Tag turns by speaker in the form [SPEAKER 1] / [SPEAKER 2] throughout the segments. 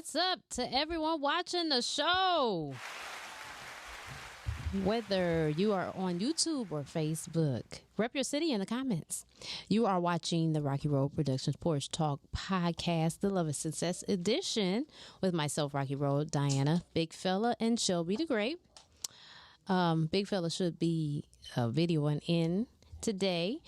[SPEAKER 1] What's up to everyone watching the show? Whether you are on YouTube or Facebook, rep your city in the comments. You are watching the Rocky Road Productions Porch Talk podcast, the Love and Success edition, with myself, Rocky Road, Diana, Big Fella, and Shelby the Great. Big Fella should be videoing in today.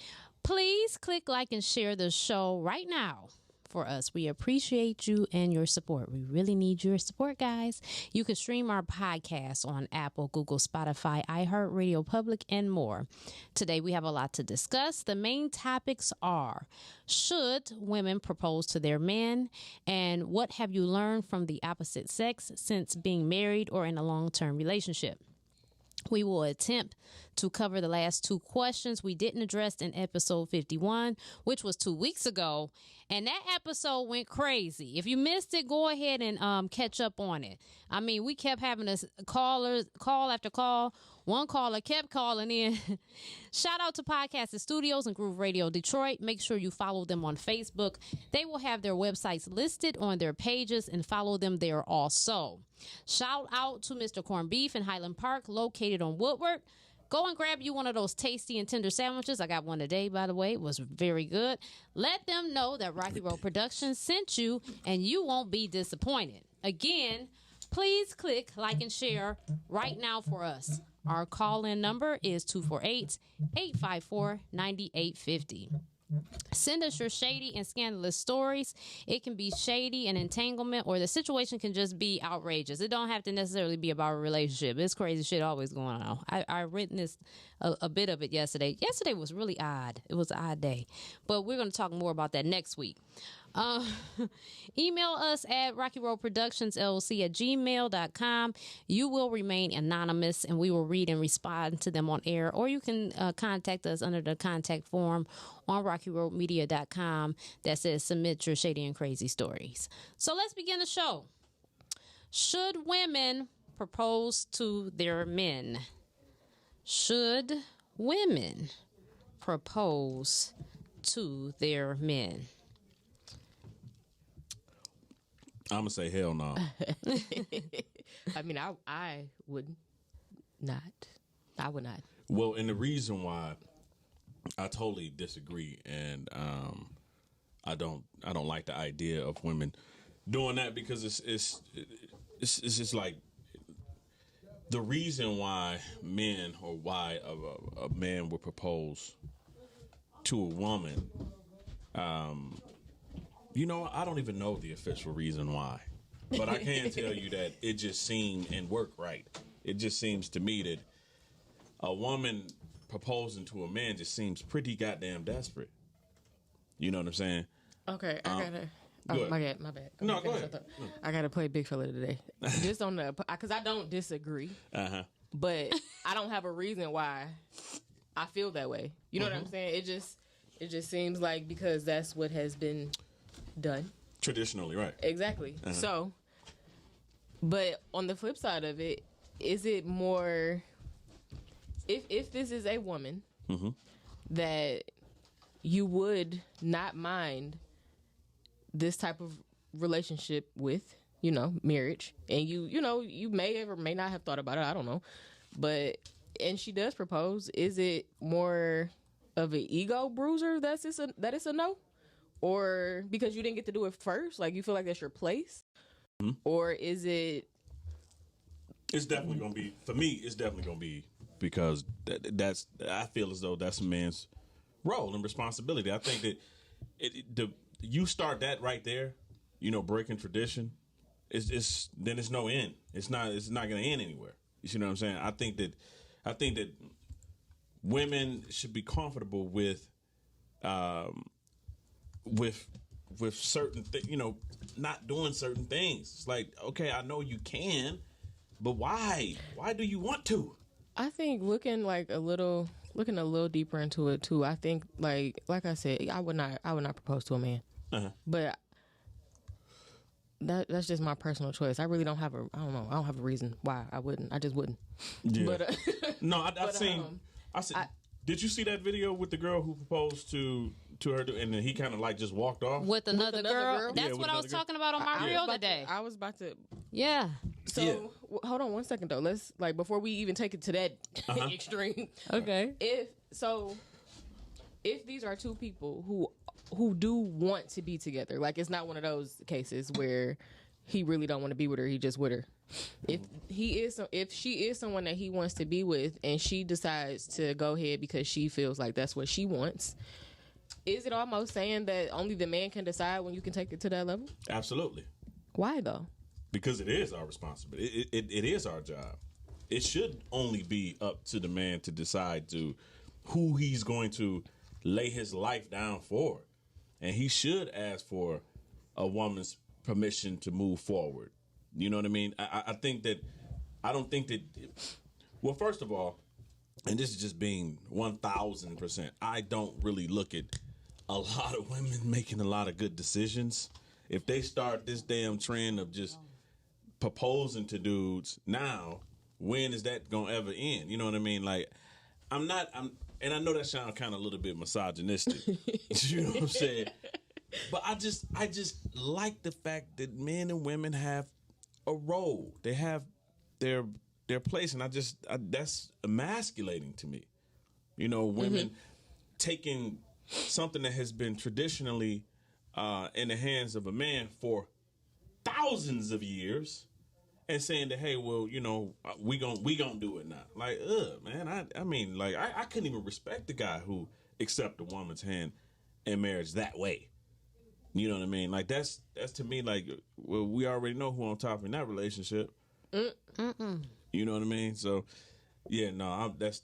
[SPEAKER 1] Please click like and share the show right now for us. We appreciate you and your support. We really need your support, guys. You can stream our podcast on Apple, Google, Spotify, iHeartRadio, Public, and more. Today, we have a lot to discuss. The main topics are: should women propose to their men? And what have you learned from the opposite sex since being married or in a long-term relationship? We will attempt to cover the last two questions we didn't address in episode 51, which was 2 weeks ago. And that episode went crazy. If you missed it, go ahead and catch up on it. I mean, we kept having call after call. One caller kept calling in. Shout out to Podcast Studios and Groove Radio Detroit. Make sure you follow them on Facebook. They will have their websites listed on their pages, and follow them there also. Shout out to Mr. Corned Beef in Highland Park, located on Woodward. Go and grab you one of those tasty and tender sandwiches. I got one today, by the way. It was very good. Let them know that Rocky Road Productions sent you, and you won't be disappointed. Again, please click like and share right now for us. Our call-in number is 248-854-9850. Send us your shady and scandalous stories. It can be shady and entanglement, or the situation can just be outrageous. It don't have to necessarily be about a relationship. It's crazy shit always going on. I witnessed a bit of it yesterday. Yesterday was really odd. It was an odd day. But we're going to talk more about that next week. Email us at rockyroadproductionsllc@gmail.com. You will remain anonymous, and we will read and respond to them on air, or you can contact us under the contact form on rockyroadmedia.com that says submit your shady and crazy stories. So let's begin the show. Should women propose to their men? Should women propose to their men?
[SPEAKER 2] I'm gonna say hell no.
[SPEAKER 3] I mean, I would not. I would not.
[SPEAKER 2] Well, and the reason why I totally disagree, and I don't like the idea of women doing that, because it's just like the reason why men, or why a man would propose to a woman. I don't even know the official reason why, but I can tell you that it just seemed and worked right. It just seems to me that a woman proposing to a man just seems pretty goddamn desperate. You know what I'm saying?
[SPEAKER 3] Okay, I gotta. Oh, my bad.
[SPEAKER 2] No, go ahead.
[SPEAKER 3] I gotta play Big Fella today. Just on the, because I don't disagree, but I don't have a reason why I feel that way. You know what I'm saying? It just seems like, because that's what has been done
[SPEAKER 2] traditionally, right?
[SPEAKER 3] Exactly. So, but on the flip side of it, is it more, if this is a woman that you would not mind this type of relationship with, marriage, and you may or may not have thought about it, I don't know, and she does propose, is it more of an ego bruiser that it's a no? Or because you didn't get to do it first, like you feel like that's your place? Or is it?
[SPEAKER 2] It's definitely going to be, for me, it's definitely going to be because I feel as though that's a man's role and responsibility. I think that you start that right there, breaking tradition, then it's no end. It's not going to end anywhere. You see what I'm saying? I think that women should be comfortable with certain things, not doing certain things. It's like, okay, I know you can, but why? Why do you want to?
[SPEAKER 3] I think looking a little deeper into it too. I think like I said, I would not propose to a man, but that's just my personal choice. I really don't have I don't have a reason why I wouldn't. I just wouldn't.
[SPEAKER 2] Yeah.
[SPEAKER 3] But
[SPEAKER 2] no, I've seen. Did you see that video with the girl who proposed to to her, and then he kind of like just walked off
[SPEAKER 1] with another girl.
[SPEAKER 3] girl?
[SPEAKER 1] That's
[SPEAKER 2] Yeah, with
[SPEAKER 1] what I was
[SPEAKER 2] another girl.
[SPEAKER 1] talking about on my reel today.
[SPEAKER 3] I was about to.
[SPEAKER 1] Yeah.
[SPEAKER 3] So hold on one second though. Let's before we even take it to that extreme.
[SPEAKER 1] Okay.
[SPEAKER 3] If these are two people who do want to be together, like it's not one of those cases where he really don't want to be with her, he just with her. If she is someone that he wants to be with, and she decides to go ahead because she feels like that's what she wants, is it almost saying that only the man can decide when you can take it to that level?
[SPEAKER 2] Absolutely.
[SPEAKER 3] Why though?
[SPEAKER 2] Because it is our responsibility. It is our job. It should only be up to the man to decide who he's going to lay his life down for. And he should ask for a woman's permission to move forward. You know what I mean? I think that, I don't think that, well, first of all, and this is just being 1,000%, I don't really look at a lot of women making a lot of good decisions. If they start this damn trend of just proposing to dudes now, when is that gonna ever end? You know what I mean? Like, and I know that sounds kind of a little bit misogynistic. You know what I'm saying? But I just like the fact that men and women have a role. They have their place, and that's emasculating to me. You know, women taking something that has been traditionally in the hands of a man for thousands of years, and saying that, hey, well, you know, we gonna do it now. Like, man, I mean, like, I couldn't even respect the guy who accept a woman's hand in marriage that way. You know what I mean? Like, that's to me, like, well, we already know who on top in that relationship. You know what I mean? So, yeah, no, that's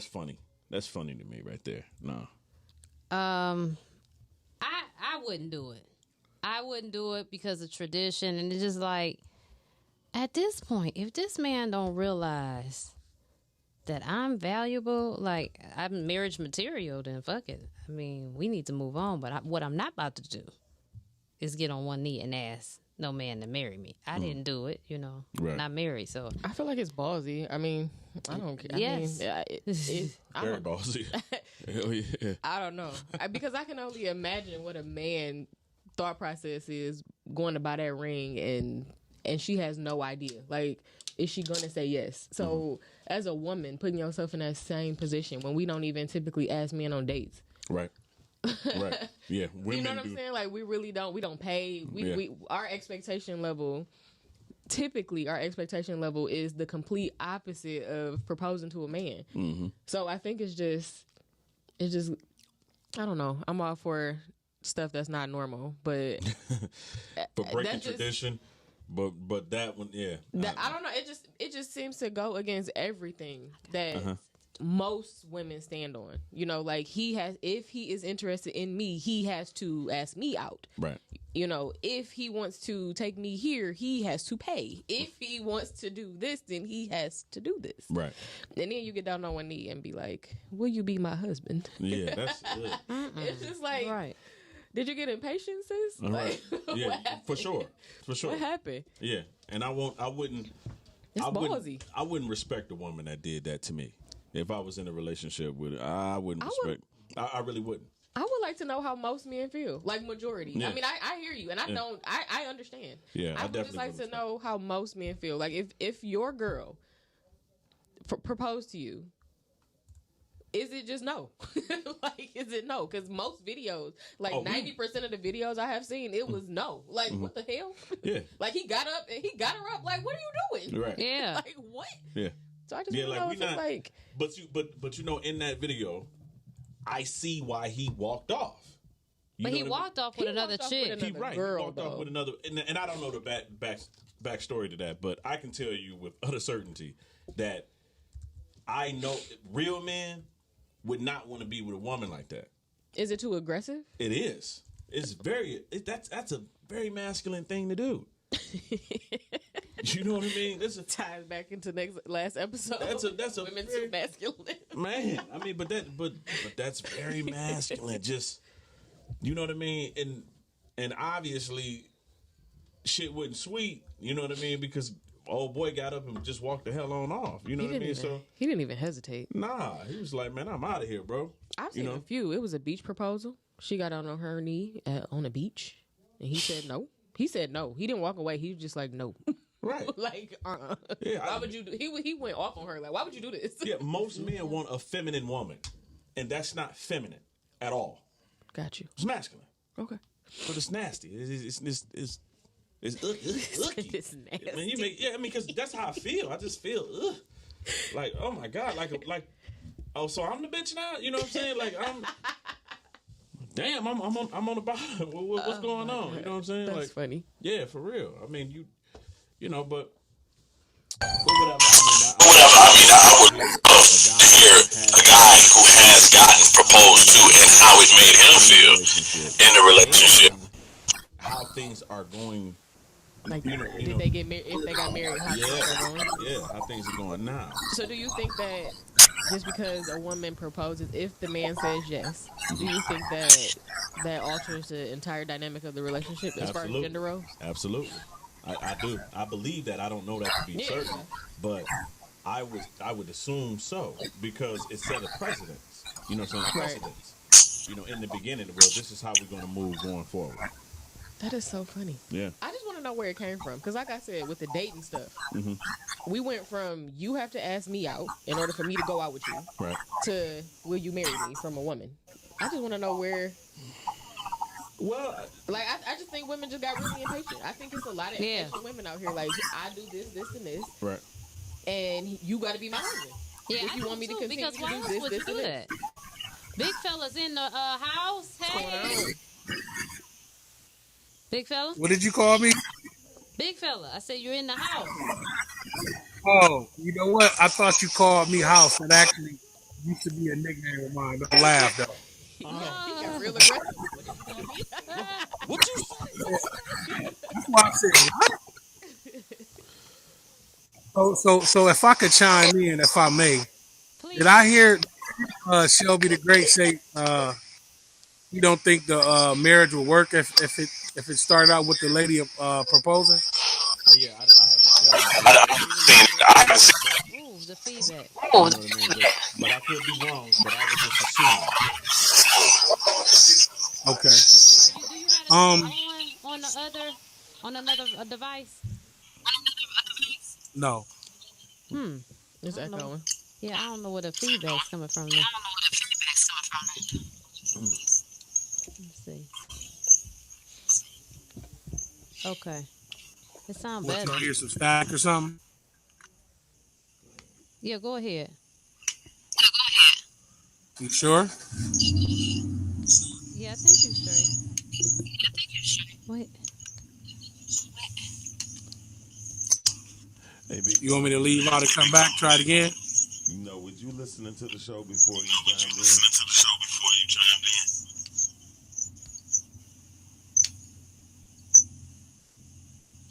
[SPEAKER 2] funny. That's funny to me right there. No.
[SPEAKER 1] I wouldn't do it. I wouldn't do it because of tradition, and it's just like, at this point, if this man don't realize that I'm valuable, like I'm marriage material, then fuck it. I mean, we need to move on. But what I'm not about to do is get on one knee and ask no man to marry me. I didn't do it, you know.
[SPEAKER 2] Right.
[SPEAKER 1] Not married, so
[SPEAKER 3] I feel like it's ballsy. I mean, I don't care.
[SPEAKER 1] Yes.
[SPEAKER 3] I mean,
[SPEAKER 2] Very ballsy. Hell yeah.
[SPEAKER 3] I don't know. Because I can only imagine what a man thought process is going to buy that ring, and she has no idea. Like, is she going to say yes? So as a woman, putting yourself in that same position when we don't even typically ask men on dates.
[SPEAKER 2] Right. Right. Yeah. Women
[SPEAKER 3] You know what I'm saying? Like, we really don't. We don't pay. Our expectation level. Typically, our expectation level is the complete opposite of proposing to a man. So I think it's just. I don't know. I'm all for stuff that's not normal, but
[SPEAKER 2] breaking tradition. But that one, yeah.
[SPEAKER 3] I don't know. It just seems to go against everything that most women stand on. You know, like, if he is interested in me, he has to ask me out.
[SPEAKER 2] Right.
[SPEAKER 3] You know, if he wants to take me here, he has to pay. If he wants to do this, then he has to do this.
[SPEAKER 2] Right.
[SPEAKER 3] And then you get down on one knee and be like, will you be my husband?
[SPEAKER 2] Yeah, that's good.
[SPEAKER 3] It's just like,
[SPEAKER 1] right.
[SPEAKER 3] Did you get impatient, sis?
[SPEAKER 2] Right. Yeah, for sure.
[SPEAKER 3] What happened?
[SPEAKER 2] Yeah. And I wouldn't
[SPEAKER 3] It's ballsy.
[SPEAKER 2] I wouldn't respect a woman that did that to me. If I was in a relationship with her, I wouldn't respect. I really wouldn't.
[SPEAKER 3] I would like to know how most men feel, like majority.
[SPEAKER 2] Yeah.
[SPEAKER 3] I mean, I hear you, and I understand.
[SPEAKER 2] Yeah,
[SPEAKER 3] I would just like to know how most men feel. Like, if your girl proposed to you, is it just no? Like, is it no? Because most videos, like 90% of the videos I have seen, it was no. Like, what the hell?
[SPEAKER 2] Yeah.
[SPEAKER 3] Like, he got up and he got her up. Like, what are you doing?
[SPEAKER 2] Right.
[SPEAKER 1] Yeah.
[SPEAKER 3] Like, what?
[SPEAKER 2] Yeah.
[SPEAKER 3] So I just want to know if it's like.
[SPEAKER 2] But you know, in that video, I see why he walked off.
[SPEAKER 1] But he walked off with another chick.
[SPEAKER 2] He walked off with another, and I don't know the backstory to that, but I can tell you with utter certainty that I know real men would not want to be with a woman like that.
[SPEAKER 3] Is it too aggressive?
[SPEAKER 2] It is. It's that's a very masculine thing to do. You know what I mean? This
[SPEAKER 3] ties back into last episode.
[SPEAKER 2] That's a
[SPEAKER 3] women too masculine.
[SPEAKER 2] Man, I mean, but that's very masculine. Just, you know what I mean? And obviously, shit wasn't sweet. You know what I mean? Because old boy got up and just walked the hell on off. You know what I mean? So
[SPEAKER 3] he didn't even hesitate.
[SPEAKER 2] nah, he was like, man, I'm out of here, bro.
[SPEAKER 3] I've seen a few. It was a beach proposal. She got out on her knee on a beach, and he said no. He said no. He didn't walk away. He was just like, no.
[SPEAKER 2] Right.
[SPEAKER 3] Like,
[SPEAKER 2] Yeah,
[SPEAKER 3] why would you do? He went off on her. Like, why would you do this?
[SPEAKER 2] Yeah, most men want a feminine woman, and that's not feminine at all.
[SPEAKER 3] Got you.
[SPEAKER 2] It's masculine,
[SPEAKER 3] Okay.
[SPEAKER 2] but it's nasty. It's icky.
[SPEAKER 3] It's nasty.
[SPEAKER 2] I mean, because that's how I feel. I just feel like, oh my god, like, oh, so I'm the bitch now. You know what I'm saying? Like, damn, I'm on the bottom. What's going on? You know what I'm saying?
[SPEAKER 3] That's
[SPEAKER 2] like,
[SPEAKER 3] funny.
[SPEAKER 2] Yeah, for real. I mean, you know, but whatever.
[SPEAKER 4] I would love to hear a guy who has gotten proposed to and how it made him feel in the relationship.
[SPEAKER 2] How things are going.
[SPEAKER 3] Like, did they get married? If they got married, how things are going?
[SPEAKER 2] Yeah, how things are going now.
[SPEAKER 3] So, do you think that just because a woman proposes, if the man says yes, do you think that alters the entire dynamic of the relationship as far as gender roles?
[SPEAKER 2] Absolutely. I do. I believe that. I don't know that to be certain, but I would assume so because it set a precedence. You know what I'm saying? Precedence. You know, in the beginning, well, this is how we're going to move going forward.
[SPEAKER 3] That is so funny.
[SPEAKER 2] Yeah.
[SPEAKER 3] I just want to know where it came from because, like I said, with the dating stuff, we went from you have to ask me out in order for me to go out with you,
[SPEAKER 2] Right,
[SPEAKER 3] to will you marry me from a woman. I just want to know where.
[SPEAKER 2] Well,
[SPEAKER 3] like I just think women just got really impatient. I think it's a lot of impatient women out here. Like, I do this, and this,
[SPEAKER 2] right,
[SPEAKER 3] and you got to be my husband.
[SPEAKER 1] Yeah,
[SPEAKER 3] if you want me to continue
[SPEAKER 1] because
[SPEAKER 3] to
[SPEAKER 1] why
[SPEAKER 3] do
[SPEAKER 1] else
[SPEAKER 3] this,
[SPEAKER 1] would
[SPEAKER 3] this,
[SPEAKER 1] you
[SPEAKER 3] and
[SPEAKER 1] do
[SPEAKER 3] this.
[SPEAKER 1] that? Big fella's in the house.
[SPEAKER 3] What's going
[SPEAKER 1] Hey,
[SPEAKER 3] on?
[SPEAKER 1] big fella.
[SPEAKER 5] What did you call me?
[SPEAKER 1] Big fella. I said you're in the house.
[SPEAKER 5] Oh, you know what? I thought you called me House. That actually used to be a nickname of mine. Don't laugh though.
[SPEAKER 3] He got real aggressive.
[SPEAKER 2] what you say?
[SPEAKER 5] That's why I said what? So if I could chime in, if I may,
[SPEAKER 1] Please.
[SPEAKER 5] did I hear Shelby the Great say you don't think the marriage will work if it started out with the lady proposing?
[SPEAKER 2] Yeah, I haven't seen.
[SPEAKER 1] Ooh, the feedback.
[SPEAKER 2] You know what I mean? But I could be wrong. But I would just assume.
[SPEAKER 5] Okay.
[SPEAKER 1] Do you have it on another device?
[SPEAKER 5] No.
[SPEAKER 3] It's echoing.
[SPEAKER 1] Yeah, I don't know where the feedback's coming from. There. Let's see. Okay. It sounds
[SPEAKER 5] What,
[SPEAKER 1] better.
[SPEAKER 5] you hear some static or something?
[SPEAKER 1] Yeah, go ahead.
[SPEAKER 5] You sure?
[SPEAKER 1] Yeah, I think you're straight. Wait.
[SPEAKER 2] Hey,
[SPEAKER 5] You want me to leave out and come back? Try it again?
[SPEAKER 2] No, would you listening to the show before you chimed in?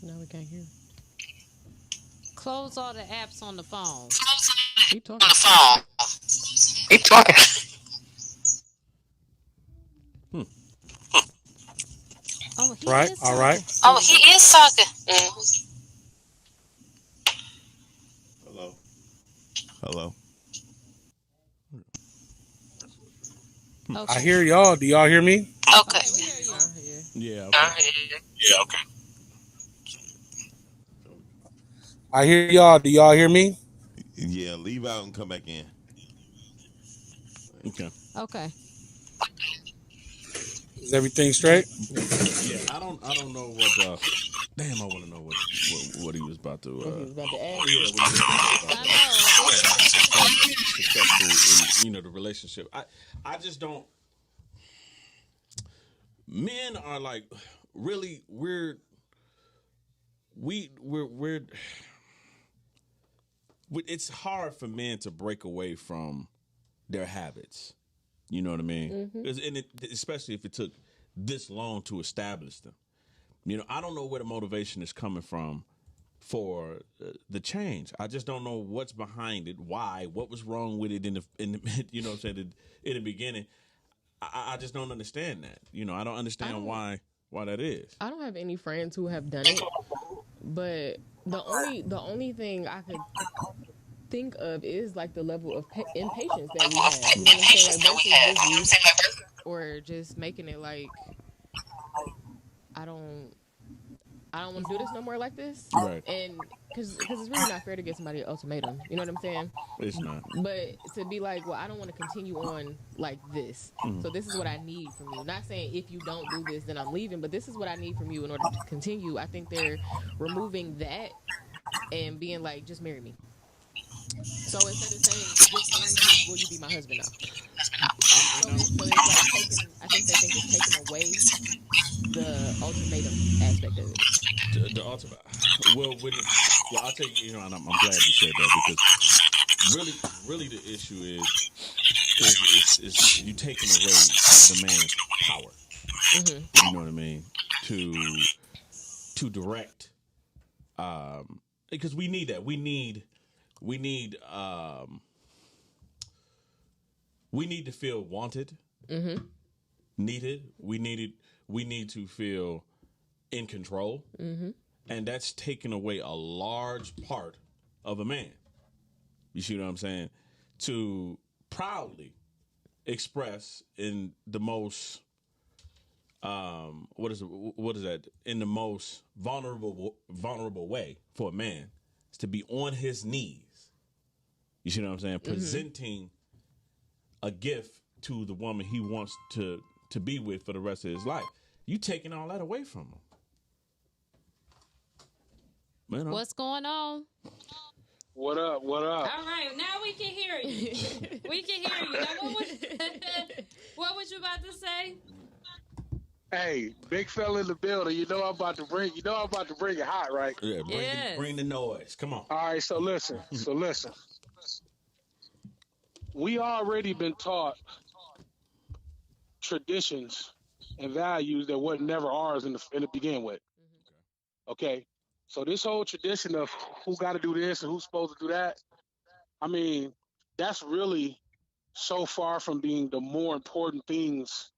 [SPEAKER 3] No, we can't hear.
[SPEAKER 1] Close all the apps on the phone.
[SPEAKER 3] Keep talking.
[SPEAKER 1] Oh, he
[SPEAKER 5] Right,
[SPEAKER 1] is
[SPEAKER 5] all right.
[SPEAKER 1] talking.
[SPEAKER 6] Oh, he is talking.
[SPEAKER 2] Hello. Hello.
[SPEAKER 1] Okay.
[SPEAKER 5] I hear y'all. Do y'all hear me?
[SPEAKER 6] Okay.
[SPEAKER 1] We hear you.
[SPEAKER 2] Yeah. Okay.
[SPEAKER 4] Yeah, okay.
[SPEAKER 5] I hear y'all. Do y'all hear me?
[SPEAKER 7] Yeah, leave out and come back in.
[SPEAKER 2] Okay.
[SPEAKER 1] Okay.
[SPEAKER 5] Is everything straight?
[SPEAKER 2] Yeah, I don't know what. Damn, I want to know what he was about to.
[SPEAKER 3] What he was about to ask.
[SPEAKER 2] Yeah, what he was about to successful in the relationship. I just don't. Men are like really we're it's hard for men to break away from their habits. You know what I mean? And especially if it took this long to establish them. You know, I don't know where the motivation is coming from for the change. I just don't know what's behind it, why, what was wrong with it in the you know what I'm saying, in the beginning. I just don't understand that. You know, I don't understand why that is.
[SPEAKER 3] I don't have any friends who have done it, but the only thing I could think of is like the level of impatience that we have. You know what I'm saying? Like versus just or just making it like I don't want to do this no more like this.
[SPEAKER 2] Right.
[SPEAKER 3] And because it's really not fair to give somebody an ultimatum. You know what I'm saying?
[SPEAKER 2] It's not.
[SPEAKER 3] But to be like, well, I don't want to continue on like this. So this is what I need from you. Not saying if you don't do this, then I'm leaving, but this is what I need from you in order to continue. I think they're removing that and being like, just marry me. So instead of saying, just marry me, will you be my husband now? So it's like taking, I think they think it's taking away the ultimatum aspect of it.
[SPEAKER 2] The ultimate. Well, I'll take you know, and I'm glad you said that because really, the issue is you taking away the man's power. You know what I mean? To direct, because we need that. We need to feel wanted, needed. We need to feel in control, and that's taking away a large part of a man. You see what I'm saying? To proudly express in the most what is that? In the most vulnerable way for a man is to be on his knees. You see what I'm saying? Presenting a gift to the woman he wants to be with for the rest of his life. You taking all that away from him. Man,
[SPEAKER 1] What's going on?
[SPEAKER 5] What up? What up?
[SPEAKER 1] All right, now we can hear you. We can hear you. Now, what was you about to say?
[SPEAKER 5] Hey, big fella in the building. You know I'm about to bring it hot, right?
[SPEAKER 2] Yeah,
[SPEAKER 1] Yes.
[SPEAKER 2] bring the noise. Come on.
[SPEAKER 5] All right, so listen. We already been taught traditions and values that wasn't never ours in the begin with. Okay, so this whole tradition of who got to do this and who's supposed to do that, I mean, that's really so far from being the more important things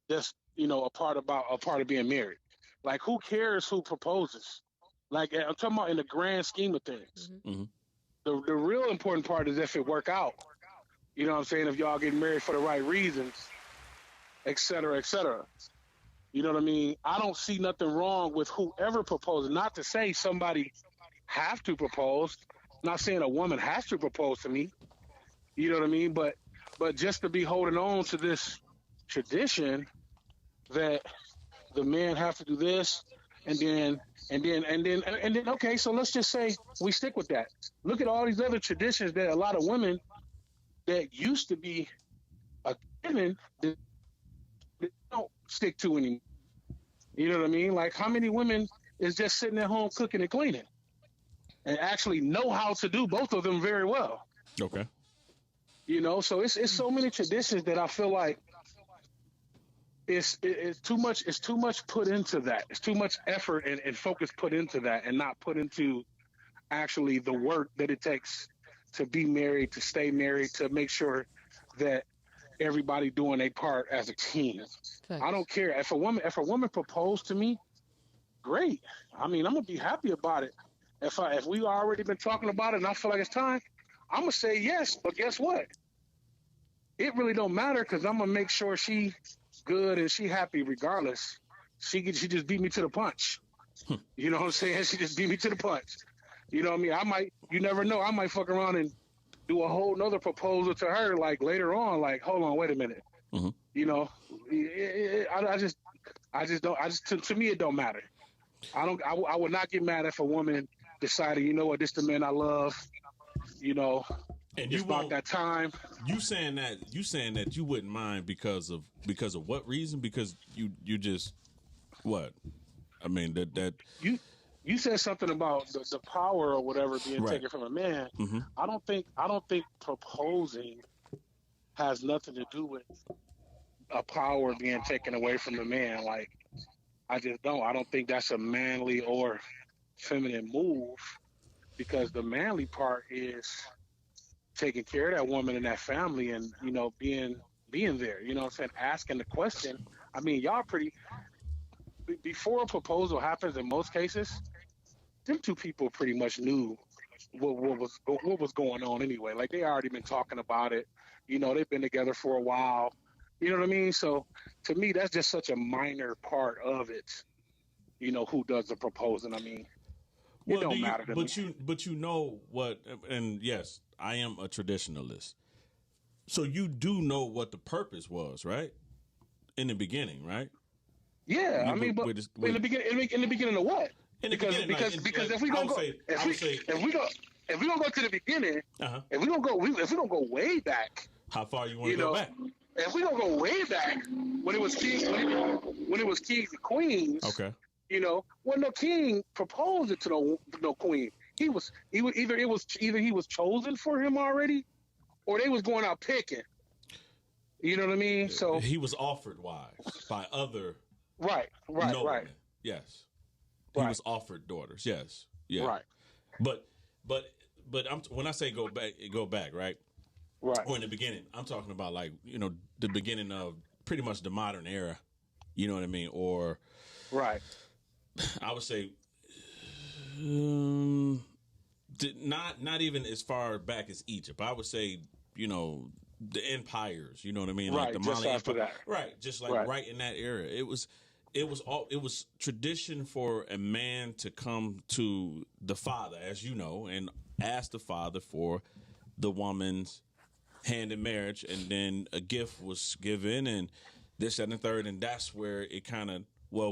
[SPEAKER 5] that's a part of being married. Like, who cares who proposes? Like, I'm talking about in the grand scheme of things. The real important part is if it work out. You know what I'm saying? If y'all get married for the right reasons, et cetera, et cetera. You know what I mean? I don't see nothing wrong with whoever proposes. Not to say somebody have to propose. Not saying a woman has to propose to me. You know what I mean? But just to be holding on to this tradition that the man have to do this, and then okay, so let's just say we stick with that. Look at all these other traditions that a lot of women that used to be a given that they don't stick to anymore. You know what I mean? Like, how many women is just sitting at home cooking and cleaning and actually know how to do both of them very well?
[SPEAKER 2] Okay.
[SPEAKER 5] You know, so it's so many traditions that I feel like it's too much put into that. It's too much effort and focus put into that, and not put into actually the work that it takes to be married, to stay married, to make sure that everybody doing their part as a team. I don't care if a woman proposed to me, great. I mean, I'm gonna be happy about it. If we already been talking about it and I feel like it's time, I'm gonna say yes. But guess what? It really don't matter, because I'm gonna make sure she good and she happy regardless. She just beat me to the punch. You know what I'm saying? She just beat me to the punch. You know what I mean? You never know. I might fuck around and do a whole nother proposal to her, like later on, like, hold on, wait a minute. You know, to me, it don't matter. I would not get mad if a woman decided, you know what, this the man I love, you know,
[SPEAKER 2] and
[SPEAKER 5] it's about that time.
[SPEAKER 2] You saying that you wouldn't mind because of what reason? Because you just what? I mean that
[SPEAKER 5] you said something about the power or whatever being taken from a man. I don't think proposing has nothing to do with a power being taken away from the man. Like, I just don't. I don't think that's a manly or feminine move, because the manly part is taking care of that woman and that family, and being there. You know what I'm saying? Asking the question. I mean, y'all before a proposal happens in most cases, them two people pretty much knew what was going on anyway. Like they already been talking about it. You know, they've been together for a while. You know what I mean? So to me, that's just such a minor part of it. You know, who does the proposing? I mean, it don't matter to me.
[SPEAKER 2] But you know what? And yes, I am a traditionalist. So you do know what the purpose was, right? In the beginning, right?
[SPEAKER 5] Yeah, I mean, but in the beginning of what? Because if we gonna go to the beginning, if we gonna go way back.
[SPEAKER 2] How far you want to go back?
[SPEAKER 5] If we gonna go way back, when it was kings and queens,
[SPEAKER 2] okay.
[SPEAKER 5] You know, when the king proposed it to no queen, either he was chosen for him already, or they was going out picking. You know what I mean? So
[SPEAKER 2] he was offered wives by other
[SPEAKER 5] right.
[SPEAKER 2] Yes, he was offered daughters. Yes, yeah.
[SPEAKER 5] Right.
[SPEAKER 2] But when I say go back, right?
[SPEAKER 5] Right.
[SPEAKER 2] Or in the beginning, I'm talking about like, you know, the beginning of pretty much the modern era. You know what I mean? Or
[SPEAKER 5] right.
[SPEAKER 2] I would say not even as far back as Egypt. I would say, you know, the empires. You know what I mean?
[SPEAKER 5] Right.
[SPEAKER 2] Like the
[SPEAKER 5] just
[SPEAKER 2] Mali
[SPEAKER 5] after
[SPEAKER 2] Empire.
[SPEAKER 5] that.
[SPEAKER 2] Right. Just like right in that era. It was tradition for a man to come to the father, as you know, and ask the father for the woman's hand in marriage, and then a gift was given, and this, that, and the third, and that's where it kind of,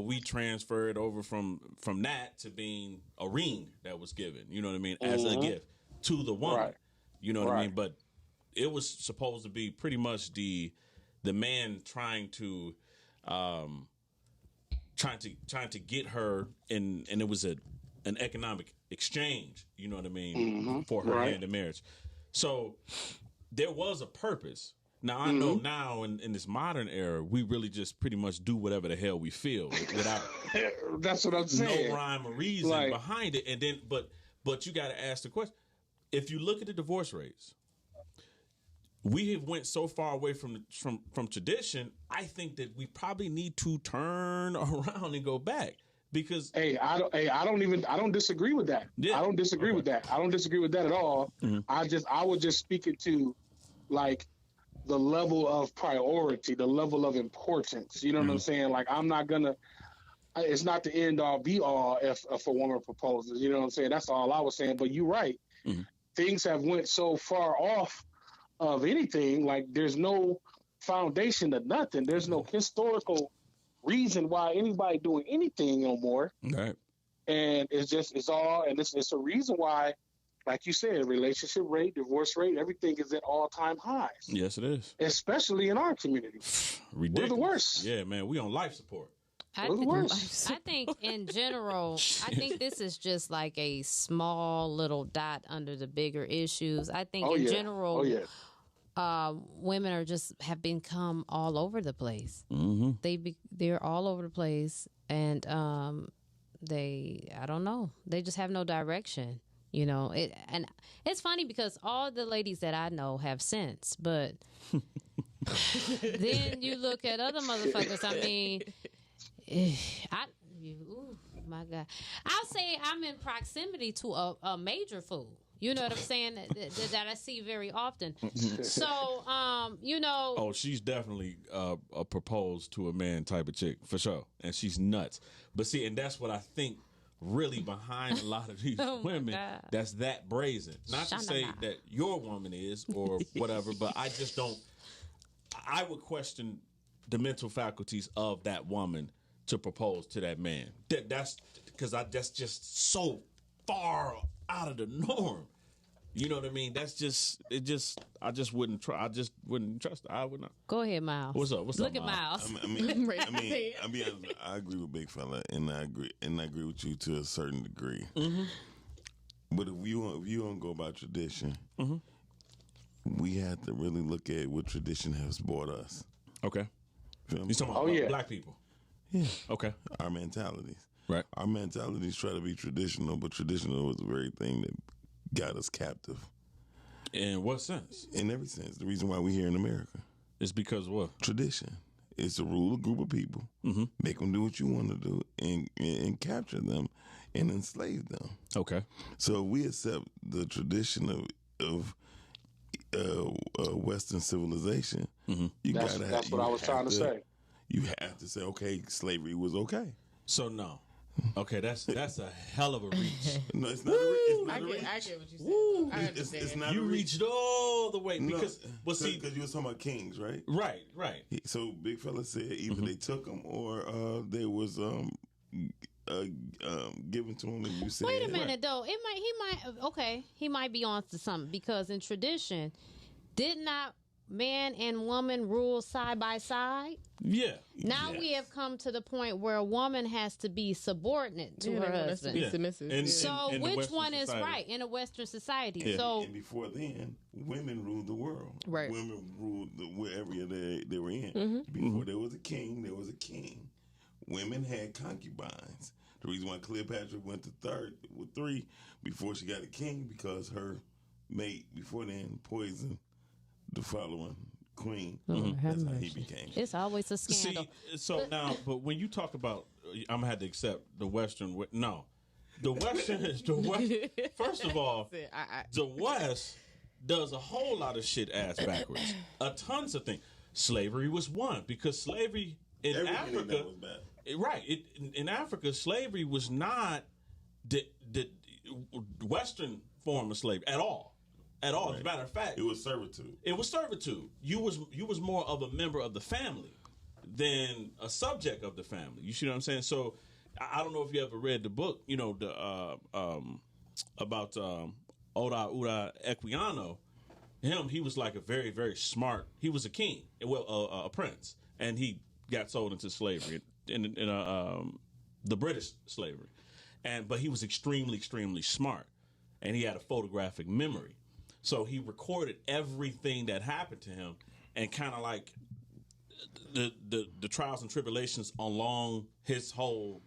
[SPEAKER 2] we transferred over from that to being a ring that was given, you know what I mean, as a gift to the woman, you know what I mean, but it was supposed to be pretty much the man trying to get her, and it was an economic exchange, you know what I mean, for her hand in marriage. So there was a purpose. Now, I know now in this modern era, we really just pretty much do whatever the hell we feel without
[SPEAKER 5] that's what I'm saying.
[SPEAKER 2] No rhyme or reason behind it. And then, but you got to ask the question. If you look at the divorce rates, we have went so far away from tradition. I think that we probably need to turn around and go back. Because
[SPEAKER 5] I don't disagree with that.
[SPEAKER 2] Yeah.
[SPEAKER 5] I don't disagree with that. I don't disagree with that at all. I was just speaking to like the level of priority, the level of importance. You know what I'm saying? Like it's not the end all be all if a woman proposes. You know what I'm saying? That's all I was saying. But you're right. Things have went so far off of anything. Like there's no foundation to nothing. There's no historical reason why anybody doing anything no more.
[SPEAKER 2] Right.
[SPEAKER 5] And it's a reason why, like you said, relationship rate, divorce rate, everything is at all-time highs.
[SPEAKER 2] Yes, it is.
[SPEAKER 5] Especially in our community.
[SPEAKER 2] Ridiculous.
[SPEAKER 5] We're the worst.
[SPEAKER 2] Yeah, man, we on life support.
[SPEAKER 5] We're the worst.
[SPEAKER 1] I think in general, I think this is just like a small little dot under the bigger issues. I think general, women have become all over the place. They're all over the place, and I don't know. They just have no direction. You know, and it's funny because all the ladies that I know have sense, but then you look at other motherfuckers. I mean, my God, I'll say I'm in proximity to a major fool. You know what I'm saying? That I see very often. So, you know.
[SPEAKER 2] Oh, she's definitely a proposed to a man type of chick, for sure. And she's nuts. But see, and that's what I think really behind a lot of these women that's that brazen. Not to say that your woman is or whatever, but I just don't. I would question the mental faculties of that woman to propose to that man. That's because that's just so far out of the norm. You know what I mean? That's just I just wouldn't try. I just wouldn't trust her. I would not.
[SPEAKER 1] Go ahead, Miles.
[SPEAKER 2] What's up?
[SPEAKER 1] Look at Miles.
[SPEAKER 7] I'll be honest, I agree with Big Fella, and I agree with you to a certain degree. But if you don't go by tradition, we have to really look at what tradition has brought us.
[SPEAKER 2] Okay. You talking about black people?
[SPEAKER 7] Yeah.
[SPEAKER 2] Okay.
[SPEAKER 7] Our mentalities.
[SPEAKER 2] Right.
[SPEAKER 7] Our mentalities try to be traditional, but traditional was the very thing that got us captive.
[SPEAKER 2] In what sense?
[SPEAKER 7] In every sense. The reason why we're here in America.
[SPEAKER 2] It's because what?
[SPEAKER 7] Tradition. It's to rule a group of people, make them do what you want to do, and capture them and enslaved them.
[SPEAKER 2] Okay.
[SPEAKER 7] So we accept the tradition of Western civilization.
[SPEAKER 5] That's what I was trying to say.
[SPEAKER 7] You have to say, okay, slavery was okay.
[SPEAKER 2] So no. Okay, that's a hell of a reach.
[SPEAKER 7] No, it's not a reach.
[SPEAKER 3] I get what you said.
[SPEAKER 7] It's not
[SPEAKER 2] You
[SPEAKER 7] a reach.
[SPEAKER 2] reached all the way because
[SPEAKER 7] because you were talking about kings, right?
[SPEAKER 2] Right.
[SPEAKER 7] So big fella said either they took them or they was given to him, and you said.
[SPEAKER 1] Wait a minute, though. He might be on to something because in tradition, did not man and woman rule side by side?
[SPEAKER 2] Yeah.
[SPEAKER 1] Now we have come to the point where a woman has to be subordinate to her husband.
[SPEAKER 3] Be submissive.
[SPEAKER 1] So
[SPEAKER 2] in
[SPEAKER 1] which
[SPEAKER 2] Western
[SPEAKER 1] one is
[SPEAKER 2] society.
[SPEAKER 1] right in a Western society?
[SPEAKER 2] Yeah.
[SPEAKER 1] So
[SPEAKER 7] And before then, women ruled the world.
[SPEAKER 3] Right.
[SPEAKER 7] Women ruled wherever they were in. Before there was a king, there was a king. Women had concubines. The reason why Cleopatra went to three before she got a king, because her mate before then poisoned the following queen. That's how he became.
[SPEAKER 1] it's always a scandal.
[SPEAKER 2] See, so now, but when you talk about, I'm gonna have to accept the Western. No, the Western is the West. First of all, the West does a whole lot of shit ass backwards. Tons of things. Slavery was one because slavery in
[SPEAKER 7] Everything
[SPEAKER 2] Africa,
[SPEAKER 7] that was bad.
[SPEAKER 2] right? In Africa, slavery was not the Western form of slavery at all. At all. As a matter of fact,
[SPEAKER 7] It was servitude.
[SPEAKER 2] it was servitude. You was more of a member of the family than a subject of the family. You see what I'm saying? So I don't know if you ever read the book, about Oda Equiano. He was like a very, very smart. He was a king, a prince, and he got sold into slavery in the British slavery, but he was extremely, extremely smart, and he had a photographic memory. So he recorded everything that happened to him, and kind of like the trials and tribulations along his whole,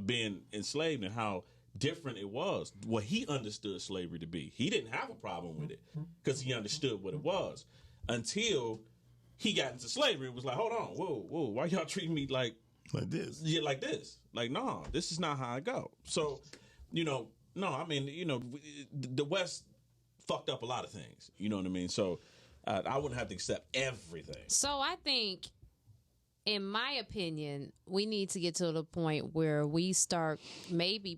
[SPEAKER 2] being enslaved and how different it was. What he understood slavery to be. He didn't have a problem with it because he understood what it was until he got into slavery. It was like, hold on, whoa, why y'all treating me like
[SPEAKER 7] this?
[SPEAKER 2] Yeah, like this. Like, no, this is not how I go. So, no, I mean, the West fucked up a lot of things. You know what I mean? So I wouldn't have to accept everything.
[SPEAKER 1] So I think, in my opinion, we need to get to the point where we start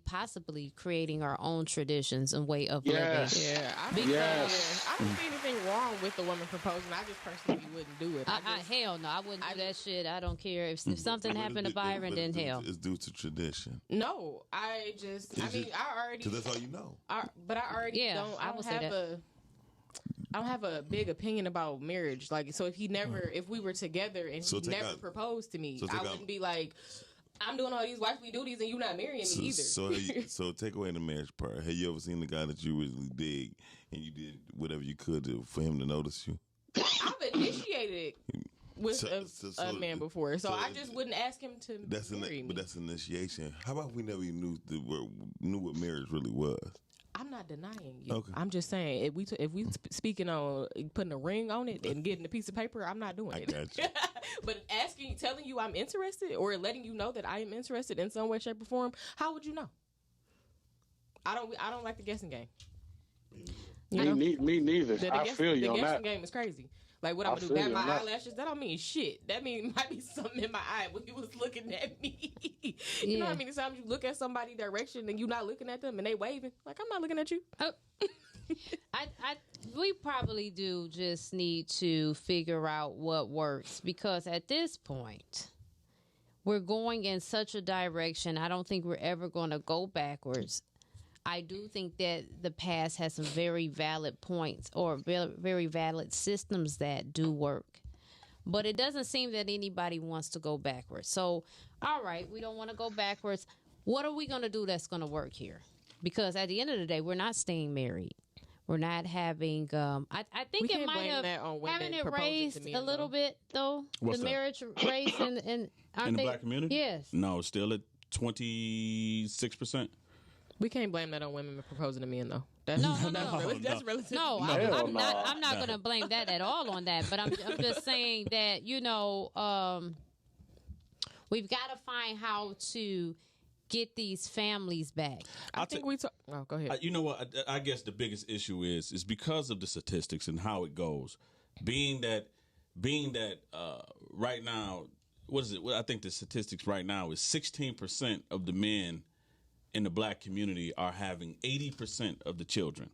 [SPEAKER 1] possibly creating our own traditions and way of living.
[SPEAKER 3] Yeah, I don't see anything wrong with the woman proposing. I just personally wouldn't do it.
[SPEAKER 1] Hell no, I wouldn't do that shit. I don't care. If something happened to Byron, then hell.
[SPEAKER 7] It's due to tradition.
[SPEAKER 3] No, I already.
[SPEAKER 7] Because that's all you know.
[SPEAKER 3] But I already don't. I don't have a big opinion about marriage. Like, so if we were together and he never proposed to me, I wouldn't be like, I'm doing all these wifely duties and you not marrying me either.
[SPEAKER 7] So take away the marriage part. Have you ever seen the guy that you really dig and you did whatever you could for him to notice you?
[SPEAKER 3] I've initiated with a man before, so I just wouldn't ask him to marry me.
[SPEAKER 7] But that's initiation. How about we never even knew what marriage really was?
[SPEAKER 3] I'm not denying you.
[SPEAKER 7] Okay.
[SPEAKER 3] I'm just saying if we speaking on putting a ring on it and getting a piece of paper, I'm not doing it.
[SPEAKER 7] Got you.
[SPEAKER 3] But telling you I'm interested or letting you know that I am interested in some way, shape, or form, how would you know? I don't like the guessing game.
[SPEAKER 5] Me neither. I feel you on that.
[SPEAKER 3] The guessing game is crazy. Like, what I'm gonna do? Bat my eyelashes? That don't mean shit. That might be something in my eye when he was looking at me. You know how many times you look at somebody's direction and you not looking at them and they waving? Like, I'm not looking at you.
[SPEAKER 1] Oh. We probably do just need to figure out what works, because at this point we're going in such a direction. I don't think we're ever going to go backwards. I do think that the past has some very valid points or very valid systems that do work. But it doesn't seem that anybody wants to go backwards. So, all right, we don't want to go backwards. What are we going to do that's going to work here? Because at the end of the day, we're not staying married. We're not having. I think it might have having it raised a little bit though.
[SPEAKER 2] What's
[SPEAKER 1] the
[SPEAKER 2] that?
[SPEAKER 1] Marriage raised in
[SPEAKER 2] the black community.
[SPEAKER 1] Yes.
[SPEAKER 2] No, still at 26%.
[SPEAKER 3] We can't blame that on women proposing to men, though. That's relative.
[SPEAKER 1] No, I'm not going to blame that at all on that. But I'm just saying that we've got to find how to get these families back?
[SPEAKER 3] I think we talk. Oh, go ahead.
[SPEAKER 2] You know what? I guess the biggest issue is because of the statistics and how it goes. Being that right now, what is it? Well, I think the statistics right now is 16% of the men in the black community are having 80% of the children.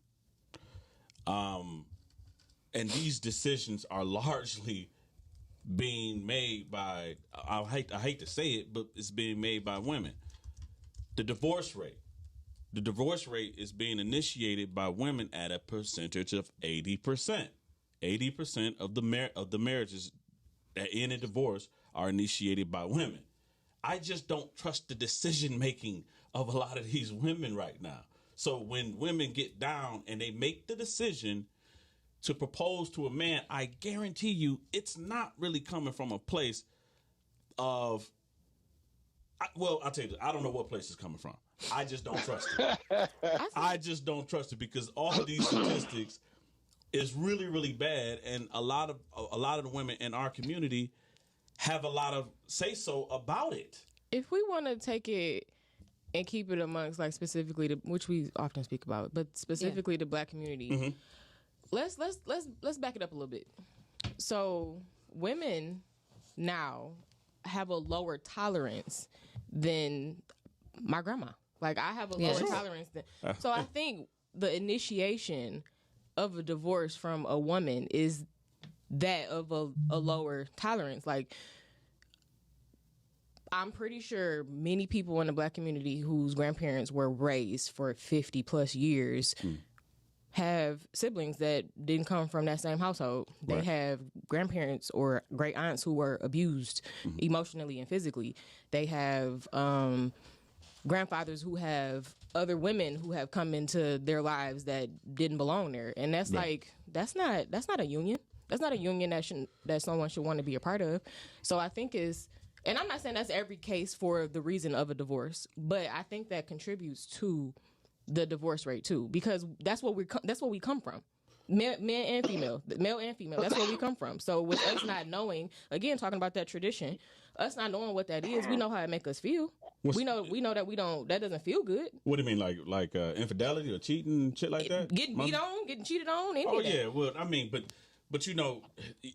[SPEAKER 2] And these decisions are largely being made by, I hate to say it, but it's being made by women. The divorce rate is being initiated by women at a percentage of 80%. 80% of the marriages that end in divorce are initiated by women. I just don't trust the decision making of a lot of these women right now. So when women get down and they make the decision to propose to a man, I guarantee you it's not really coming from a place of, I'll tell you, I don't know what place it's coming from. I just don't trust it. I just don't trust it because all of these statistics is really, really bad, and a lot of the women in our community have a lot of say so about it.
[SPEAKER 3] If we want to take it and keep it amongst, like, specifically which we often speak about, but specifically the black community, let's back it up a little bit. So women now have a lower tolerance than my grandma. Like, I have a lower tolerance than. So I think the initiation of a divorce from a woman is that of a lower tolerance. Like, I'm pretty sure many people in the black community whose grandparents were raised for 50 plus years have siblings that didn't come from that same household. They have grandparents or great aunts who were abused emotionally and physically. They have grandfathers who have other women who have come into their lives that didn't belong there. And that's like, that's not a union. That's not a union that someone should want to be a part of. So I think and I'm not saying that's every case for the reason of a divorce, but I think that contributes to the divorce rate too, because that's what we come from. Men and female, male and female. That's where we come from. So with us not knowing, again, talking about that tradition, us not knowing what that is, we know how it make us feel. We know that that doesn't feel good.
[SPEAKER 2] What do you mean, like infidelity or cheating, shit like that?
[SPEAKER 3] Getting beat on, getting cheated on.
[SPEAKER 2] Yeah. Well, I mean, but you know,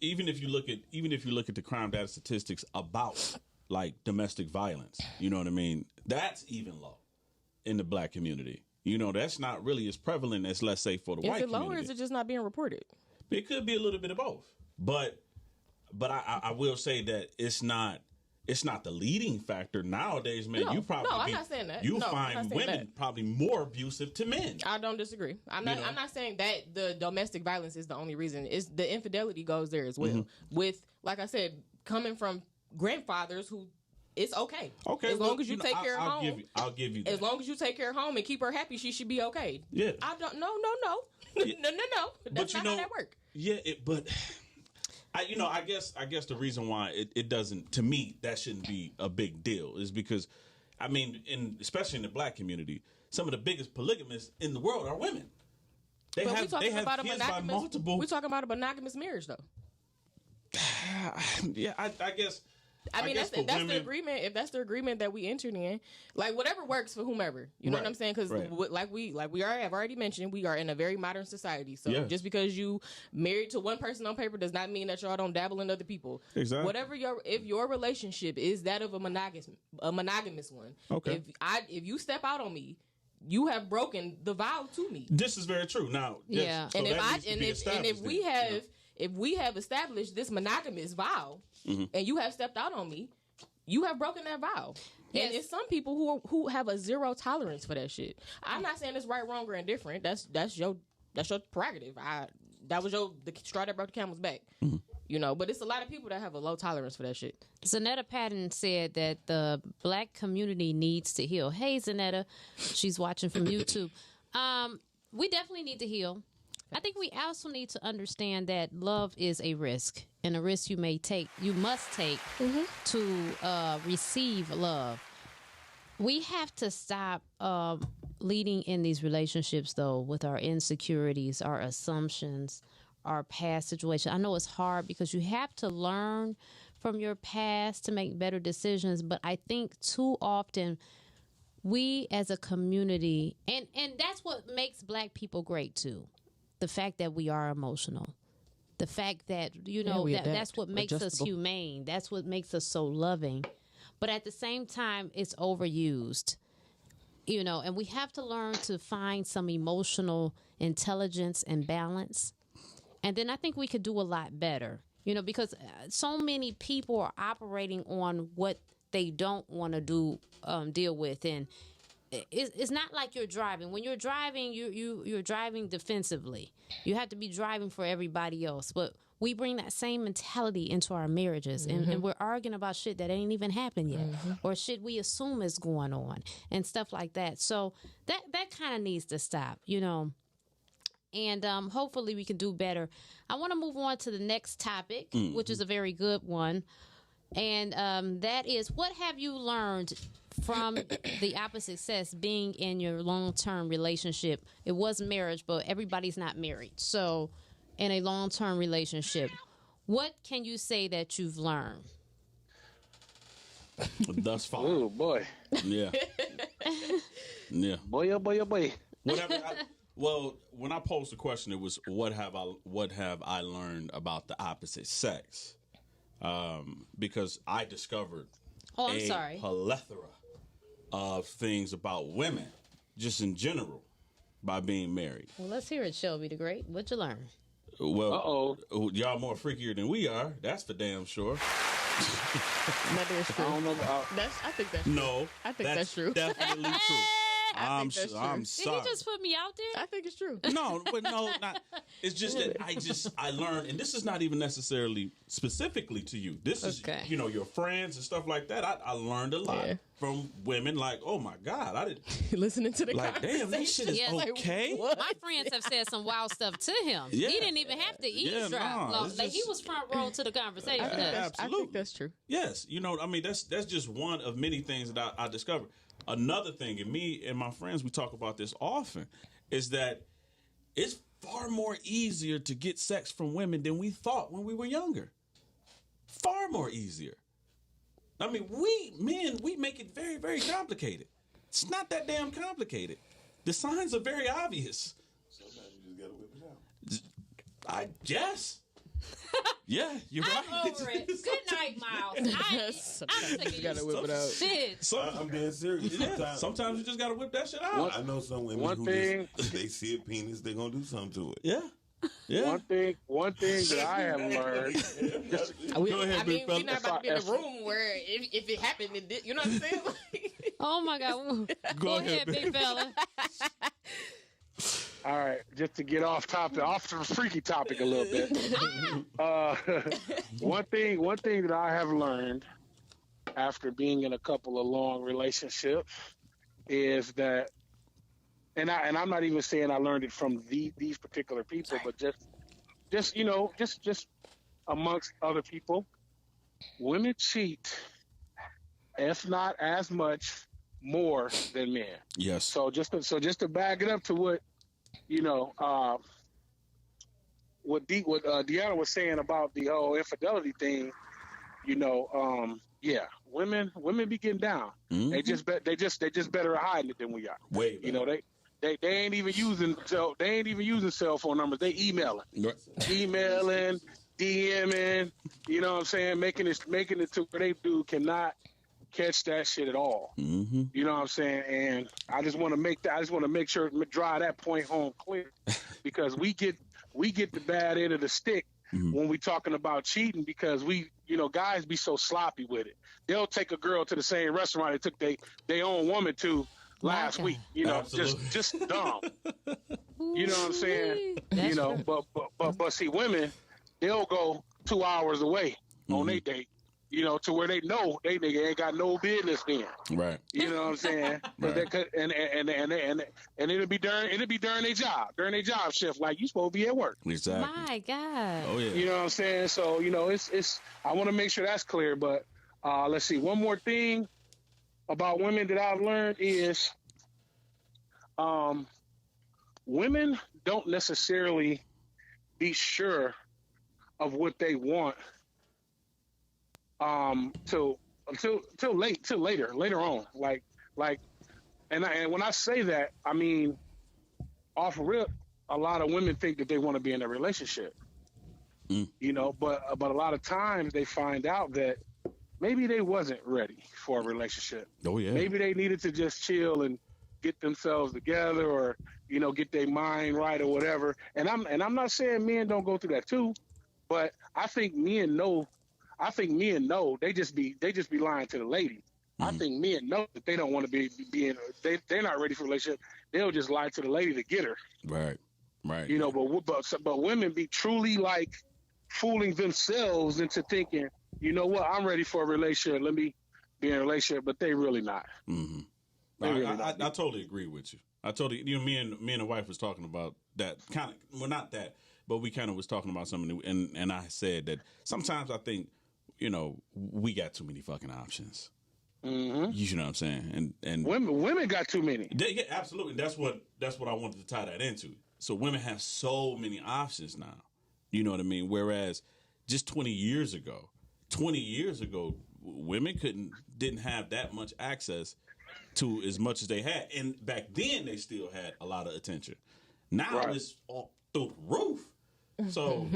[SPEAKER 2] even if you look at the crime data statistics about like domestic violence, you know what I mean? That's even low in the black community. You know, that's not really as prevalent as, let's say, for the white community. Is it low or is it
[SPEAKER 3] just not being reported?
[SPEAKER 2] It could be a little bit of both. But I will say that it's not the leading factor nowadays, man.
[SPEAKER 3] I'm not saying that.
[SPEAKER 2] You find women probably more abusive to men.
[SPEAKER 3] I don't disagree. I'm not saying that the domestic violence is the only reason. It's the infidelity goes there as well. With, like I said, coming from grandfathers who. It's okay.
[SPEAKER 2] Okay.
[SPEAKER 3] As long as you take care of home.
[SPEAKER 2] I'll give you that.
[SPEAKER 3] As long as you take care of home and keep her happy, she should be okay.
[SPEAKER 2] Yeah.
[SPEAKER 3] I don't. No.
[SPEAKER 2] Yeah.
[SPEAKER 3] No. That's not how that works.
[SPEAKER 2] Yeah. But I guess the reason why it doesn't, to me, that shouldn't be a big deal is because, I mean, especially in the black community, some of the biggest polygamists in the world are women. They have kids by multiple.
[SPEAKER 3] We're talking about a monogamous marriage, though.
[SPEAKER 2] Yeah, I guess.
[SPEAKER 3] I mean, that's the agreement. If that's the agreement that we entered in, like whatever works for whomever, you know what I'm saying? Because like we have already mentioned, we are in a very modern society. So just because you married to one person on paper does not mean that y'all don't dabble in other people.
[SPEAKER 2] Exactly.
[SPEAKER 3] Whatever if your relationship is that of a monogamous one.
[SPEAKER 2] Okay.
[SPEAKER 3] If you step out on me, you have broken the vow to me.
[SPEAKER 2] This is very true. Now,
[SPEAKER 1] yeah.
[SPEAKER 2] So
[SPEAKER 3] if we have established this monogamous vow and you have stepped out on me, you have broken that vow. Yes. And it's some people who have a zero tolerance for that shit. I'm not saying it's right, wrong, or indifferent. That's your prerogative. That was the straw that broke the camel's back. You know, but it's a lot of people that have a low tolerance for that shit.
[SPEAKER 1] Zanetta Patton said that the black community needs to heal. Hey, Zanetta. She's watching from YouTube. We definitely need to heal. I think we also need to understand that love is a risk, and a risk you must take to receive love. We have to stop leading in these relationships, though, with our insecurities, our assumptions, our past situation. I know it's hard because you have to learn from your past to make better decisions, but I think too often we as a community, and that's what makes Black people great too. The fact that we are emotional. The fact that, that's what makes us humane. That's what makes us so loving. But at the same time, it's overused. And we have to learn to find some emotional intelligence and balance. And then I think we could do a lot better, because so many people are operating on what they don't want to deal with. And it's not like you're driving. When you're driving, you're driving defensively. You have to be driving for everybody else. But we bring that same mentality into our marriages, and we're arguing about shit that ain't even happened yet, or shit we assume is going on, and stuff like that. So that kind of needs to stop, And hopefully we can do better. I want to move on to the next topic, which is a very good one, and that is, what have you learned from the opposite sex being in your long-term relationship? It was marriage, but everybody's not married. So in a long-term relationship, what can you say that you've learned
[SPEAKER 2] thus far?
[SPEAKER 5] Oh boy.
[SPEAKER 2] Yeah. Yeah.
[SPEAKER 5] Boy, oh boy, oh boy.
[SPEAKER 2] Well, when I posed the question, it was what have I learned about the opposite sex? Because I discovered a plethora of things about women, just in general, by being married.
[SPEAKER 1] Well, let's hear it, Shelby the Great. What'd you learn?
[SPEAKER 2] Well, y'all more freakier than we are. That's for damn sure.
[SPEAKER 3] That is true.
[SPEAKER 5] I don't know about.
[SPEAKER 3] I think that's
[SPEAKER 2] No,
[SPEAKER 3] I think that's true.
[SPEAKER 2] Definitely true. I'm sorry.
[SPEAKER 1] Did he just put me out there?
[SPEAKER 3] I think it's true.
[SPEAKER 2] No, not. It's just that I learned, and this is not even necessarily specifically to you. This is your friends and stuff like that. I learned a lot from women. Like, oh my God, I didn't
[SPEAKER 3] listening to the
[SPEAKER 2] damn, this shit is okay.
[SPEAKER 1] My friends have said some wild stuff to him.
[SPEAKER 2] Yeah.
[SPEAKER 1] He didn't even have to eavesdrop. He was front row to the conversation.
[SPEAKER 2] Absolutely,
[SPEAKER 3] I think that's true.
[SPEAKER 2] Yes, that's just one of many things that I discovered. Another thing, and me and my friends, we talk about this often, is that it's far more easier to get sex from women than we thought when we were younger. Far more easier. I mean, we make it very, very complicated. It's not that damn complicated. The signs are very obvious.
[SPEAKER 7] Sometimes you just gotta whip it out.
[SPEAKER 2] I guess. Yeah, you're right.
[SPEAKER 1] I'm over it. Good night, Miles. I'm sick of you.
[SPEAKER 3] Gotta whip it out.
[SPEAKER 1] Shit.
[SPEAKER 7] I'm being serious.
[SPEAKER 2] Sometimes you just gotta whip that shit out.
[SPEAKER 7] I know some women who just, if they see a penis, they're gonna do something to it.
[SPEAKER 2] Yeah. Yeah.
[SPEAKER 5] One thing that I have learned.
[SPEAKER 2] Go ahead, big fella.
[SPEAKER 3] We're not about to be in a room where if it happened, it did. You know what I'm saying?
[SPEAKER 1] Oh my God. Go ahead, big fella.
[SPEAKER 5] All right, just to get off the freaky topic a little bit. One thing that I have learned after being in a couple of long relationships is that, and I'm not even saying I learned it from these particular people, but just amongst other people, women cheat, if not as much, more than men.
[SPEAKER 2] Yes.
[SPEAKER 5] So just to back it up to what Deanna was saying about the whole infidelity thing, women be getting down. Mm-hmm. They just better at hiding it than we are.
[SPEAKER 2] Way better.
[SPEAKER 5] They ain't even using cell phone numbers. They emailing, DMing. You know what I'm saying? Making it to where they cannot catch that shit at all.
[SPEAKER 2] Mm-hmm.
[SPEAKER 5] You know what I'm saying? And I just want to make sure drive that point home clear, because we get the bad end of the stick when we talking about cheating, because guys be so sloppy with it. They'll take a girl to the same restaurant they took their own woman to last week. Just dumb. You know what I'm saying? But see, women, they'll go 2 hours away on their date. To where they know they nigga ain't got no business then.
[SPEAKER 2] Right.
[SPEAKER 5] You know what I'm saying?
[SPEAKER 2] Right.
[SPEAKER 5] And it'll be during their job shift. Like, you supposed to be at work.
[SPEAKER 2] Exactly.
[SPEAKER 1] My God.
[SPEAKER 2] Oh yeah.
[SPEAKER 5] You know what I'm saying? So it's I want to make sure that's clear. But let's see. One more thing about women that I've learned is, women don't necessarily be sure of what they want till later on. Like And when I say that, I mean, off rip, a lot of women think that they want to be in a relationship. You know, but a lot of times they find out that maybe they wasn't ready for a relationship.
[SPEAKER 2] Oh yeah.
[SPEAKER 5] Maybe they needed to just chill and get themselves together, or you know, get their mind right or whatever. And I'm not saying men don't go through that too, but I think men know they just be lying to the lady. I think men know that they don't want to be in. They're not ready for a relationship. They'll just lie to the lady to get her.
[SPEAKER 2] Right.
[SPEAKER 5] You know, but women be truly like fooling themselves into thinking, you know what, I'm ready for a relationship. Let me be in a relationship, but they really not.
[SPEAKER 2] Mm-hmm. I totally agree with you. Me and the wife was talking about that kind of, well, not that, but we kind of was talking about something, and I said that sometimes I think, you know, we got too many fucking options. Mm-hmm. You know what I'm saying? And
[SPEAKER 5] women got too many.
[SPEAKER 2] Yeah, absolutely. That's what I wanted to tie that into. So women have so many options now. You know what I mean? Whereas just 20 years ago, women didn't have that much access to as much as they had, and back then they still had a lot of attention. Now it's all through the roof. So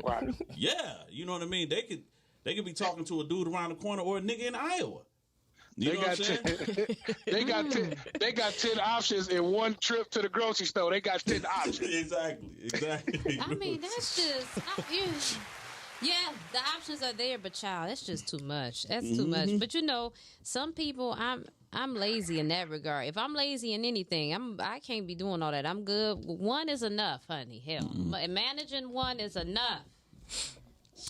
[SPEAKER 2] yeah, you know what I mean? They could be talking to a dude around the corner or a nigga in Iowa. You know what I'm saying?
[SPEAKER 5] they got 10 options in one trip to the grocery store. They got 10 options.
[SPEAKER 2] Exactly.
[SPEAKER 1] I mean, that's just yeah, the options are there, but child, that's just too much. That's too much. But you know, some people, I'm lazy in that regard. If I'm lazy in anything, I can't be doing all that. I'm good. One is enough, honey. Hell, managing one is enough.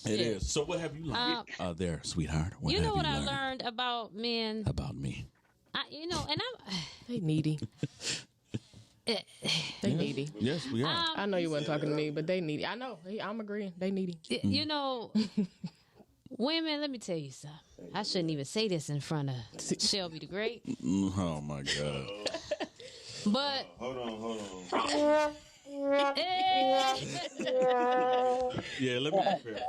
[SPEAKER 2] It is. So what have you learned there, sweetheart? What
[SPEAKER 1] you know what I
[SPEAKER 2] learned
[SPEAKER 1] learned about men?
[SPEAKER 2] About me.
[SPEAKER 3] They needy. They needy.
[SPEAKER 2] Yes, we are.
[SPEAKER 3] I know you weren't talking to me, but they needy. I know. I'm agreeing. They needy.
[SPEAKER 1] You know, women, let me tell you something. I shouldn't even say this in front of Shelby the Great.
[SPEAKER 2] Oh, my God.
[SPEAKER 1] But...
[SPEAKER 7] Hold on.
[SPEAKER 2] Yeah, let me be fair.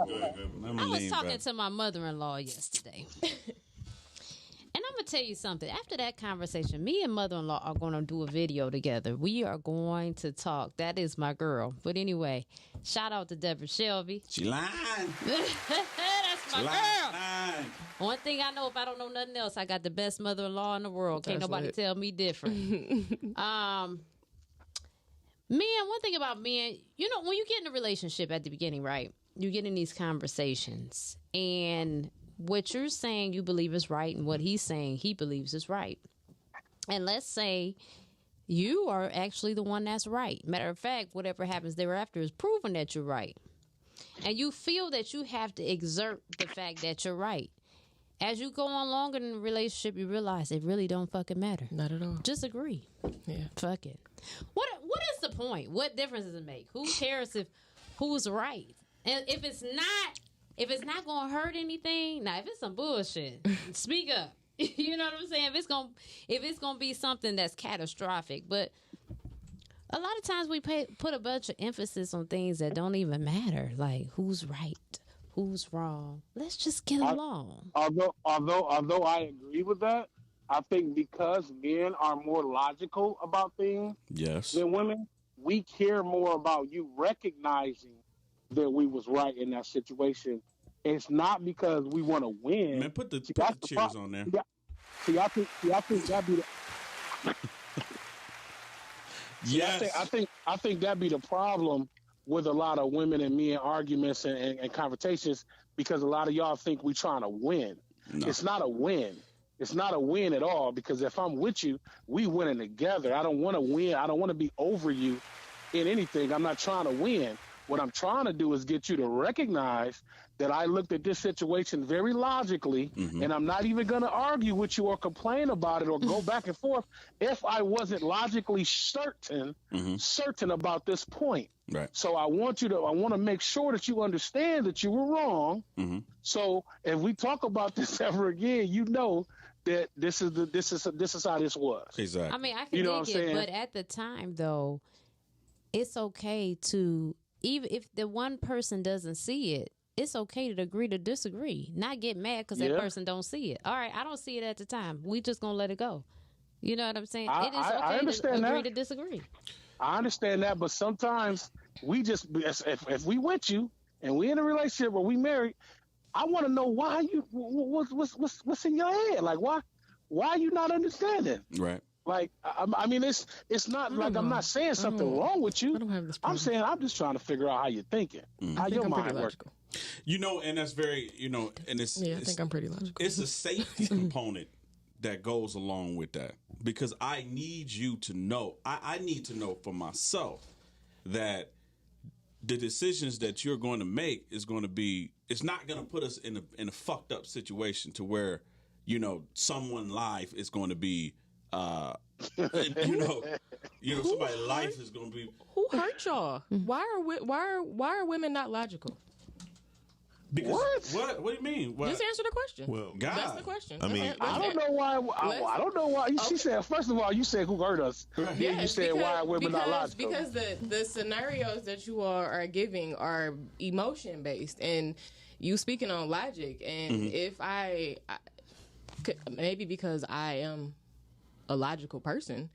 [SPEAKER 1] I was talking to my mother-in-law yesterday. And I'm going to tell you something. After that conversation, me and mother-in-law are going to do a video together. We are going to talk. That is my girl. But anyway, shout out to Deborah Shelby.
[SPEAKER 2] She lying.
[SPEAKER 1] That's my girl. One thing I know, if I don't know nothing else, I got the best mother-in-law in the world. Can't nobody tell me different. Men, one thing about men, you know, when you get in a relationship at the beginning, right? You get in these conversations, and what you're saying you believe is right, and what he's saying he believes is right. And let's say you are actually the one that's right. Matter of fact, whatever happens thereafter is proven that you're right. And you feel that you have to exert the fact that you're right. As you go on longer in the relationship, you realize it really don't fucking matter.
[SPEAKER 3] Not at all.
[SPEAKER 1] Just agree. Yeah. Fuck it. What is the point? What difference does it make? Who cares if who's right? And if it's not gonna hurt anything, now if it's some bullshit, speak up. You know what I'm saying? If it's gonna be something that's catastrophic, but a lot of times we put a bunch of emphasis on things that don't even matter, like who's right, who's wrong. Let's just get along.
[SPEAKER 5] Although I agree with that, I think because men are more logical about things than women, we care more about you recognizing that we was right in that situation. It's not because we want to win.
[SPEAKER 2] Man, put the cheers on there.
[SPEAKER 5] See, I think that'd be the.
[SPEAKER 2] Yes.
[SPEAKER 5] I think that'd be the problem with a lot of women and men arguments and conversations, because a lot of y'all think we trying to win. No. It's not a win. It's not a win at all, because if I'm with you, we winning together. I don't want to win. I don't want to be over you in anything. I'm not trying to win. What I'm trying to do is get you to recognize that I looked at this situation very logically, and I'm not even going to argue with you or complain about it or go back and forth if I wasn't logically certain about this point.
[SPEAKER 2] Right.
[SPEAKER 5] So I want to make sure that you understand that you were wrong. So if we talk about this ever again, you know that this is how this was.
[SPEAKER 2] Exactly.
[SPEAKER 1] I mean, I can dig it, but at the time though, it's okay to, even if the one person doesn't see it, it's okay to agree to disagree. Not get mad because that person don't see it. All right, I don't see it at the time. We just gonna let it go. You know what I'm saying?
[SPEAKER 5] I
[SPEAKER 1] It is okay
[SPEAKER 5] understand
[SPEAKER 1] to agree
[SPEAKER 5] that.
[SPEAKER 1] to disagree.
[SPEAKER 5] I understand that, but sometimes we just if we with you and we in a relationship or we married, I want to know why you what's in your head, like why you not understanding?
[SPEAKER 2] Right.
[SPEAKER 5] Like I mean, it's not like I'm not saying something wrong with you.
[SPEAKER 3] I don't have this
[SPEAKER 5] I'm
[SPEAKER 3] problem.
[SPEAKER 5] saying I'm just trying to figure out how you're thinking, how your mind works.
[SPEAKER 2] You know, and that's very, you know, and it's
[SPEAKER 3] Yeah, I think I'm pretty logical.
[SPEAKER 2] It's a safety component that goes along with that, because I need you to know. I need to know for myself that the decisions that you're going to make is going to be. It's not going to put us in a fucked up situation to where, you know, someone's life is going to be, you know, somebody's life is going to be.
[SPEAKER 3] Who hurt y'all? Why are women not logical?
[SPEAKER 2] Because, what do you mean? What?
[SPEAKER 3] Just answer the question.
[SPEAKER 7] Well,
[SPEAKER 2] God.
[SPEAKER 3] That's the question.
[SPEAKER 7] I mean,
[SPEAKER 5] I don't know why. I don't know why. She said, first of all, you said who hurt us. Then you
[SPEAKER 3] Yes,
[SPEAKER 5] said why women not logical.
[SPEAKER 3] Because the scenarios that you all are giving are emotion based, and you speaking on logic. And if I maybe because I am a logical person,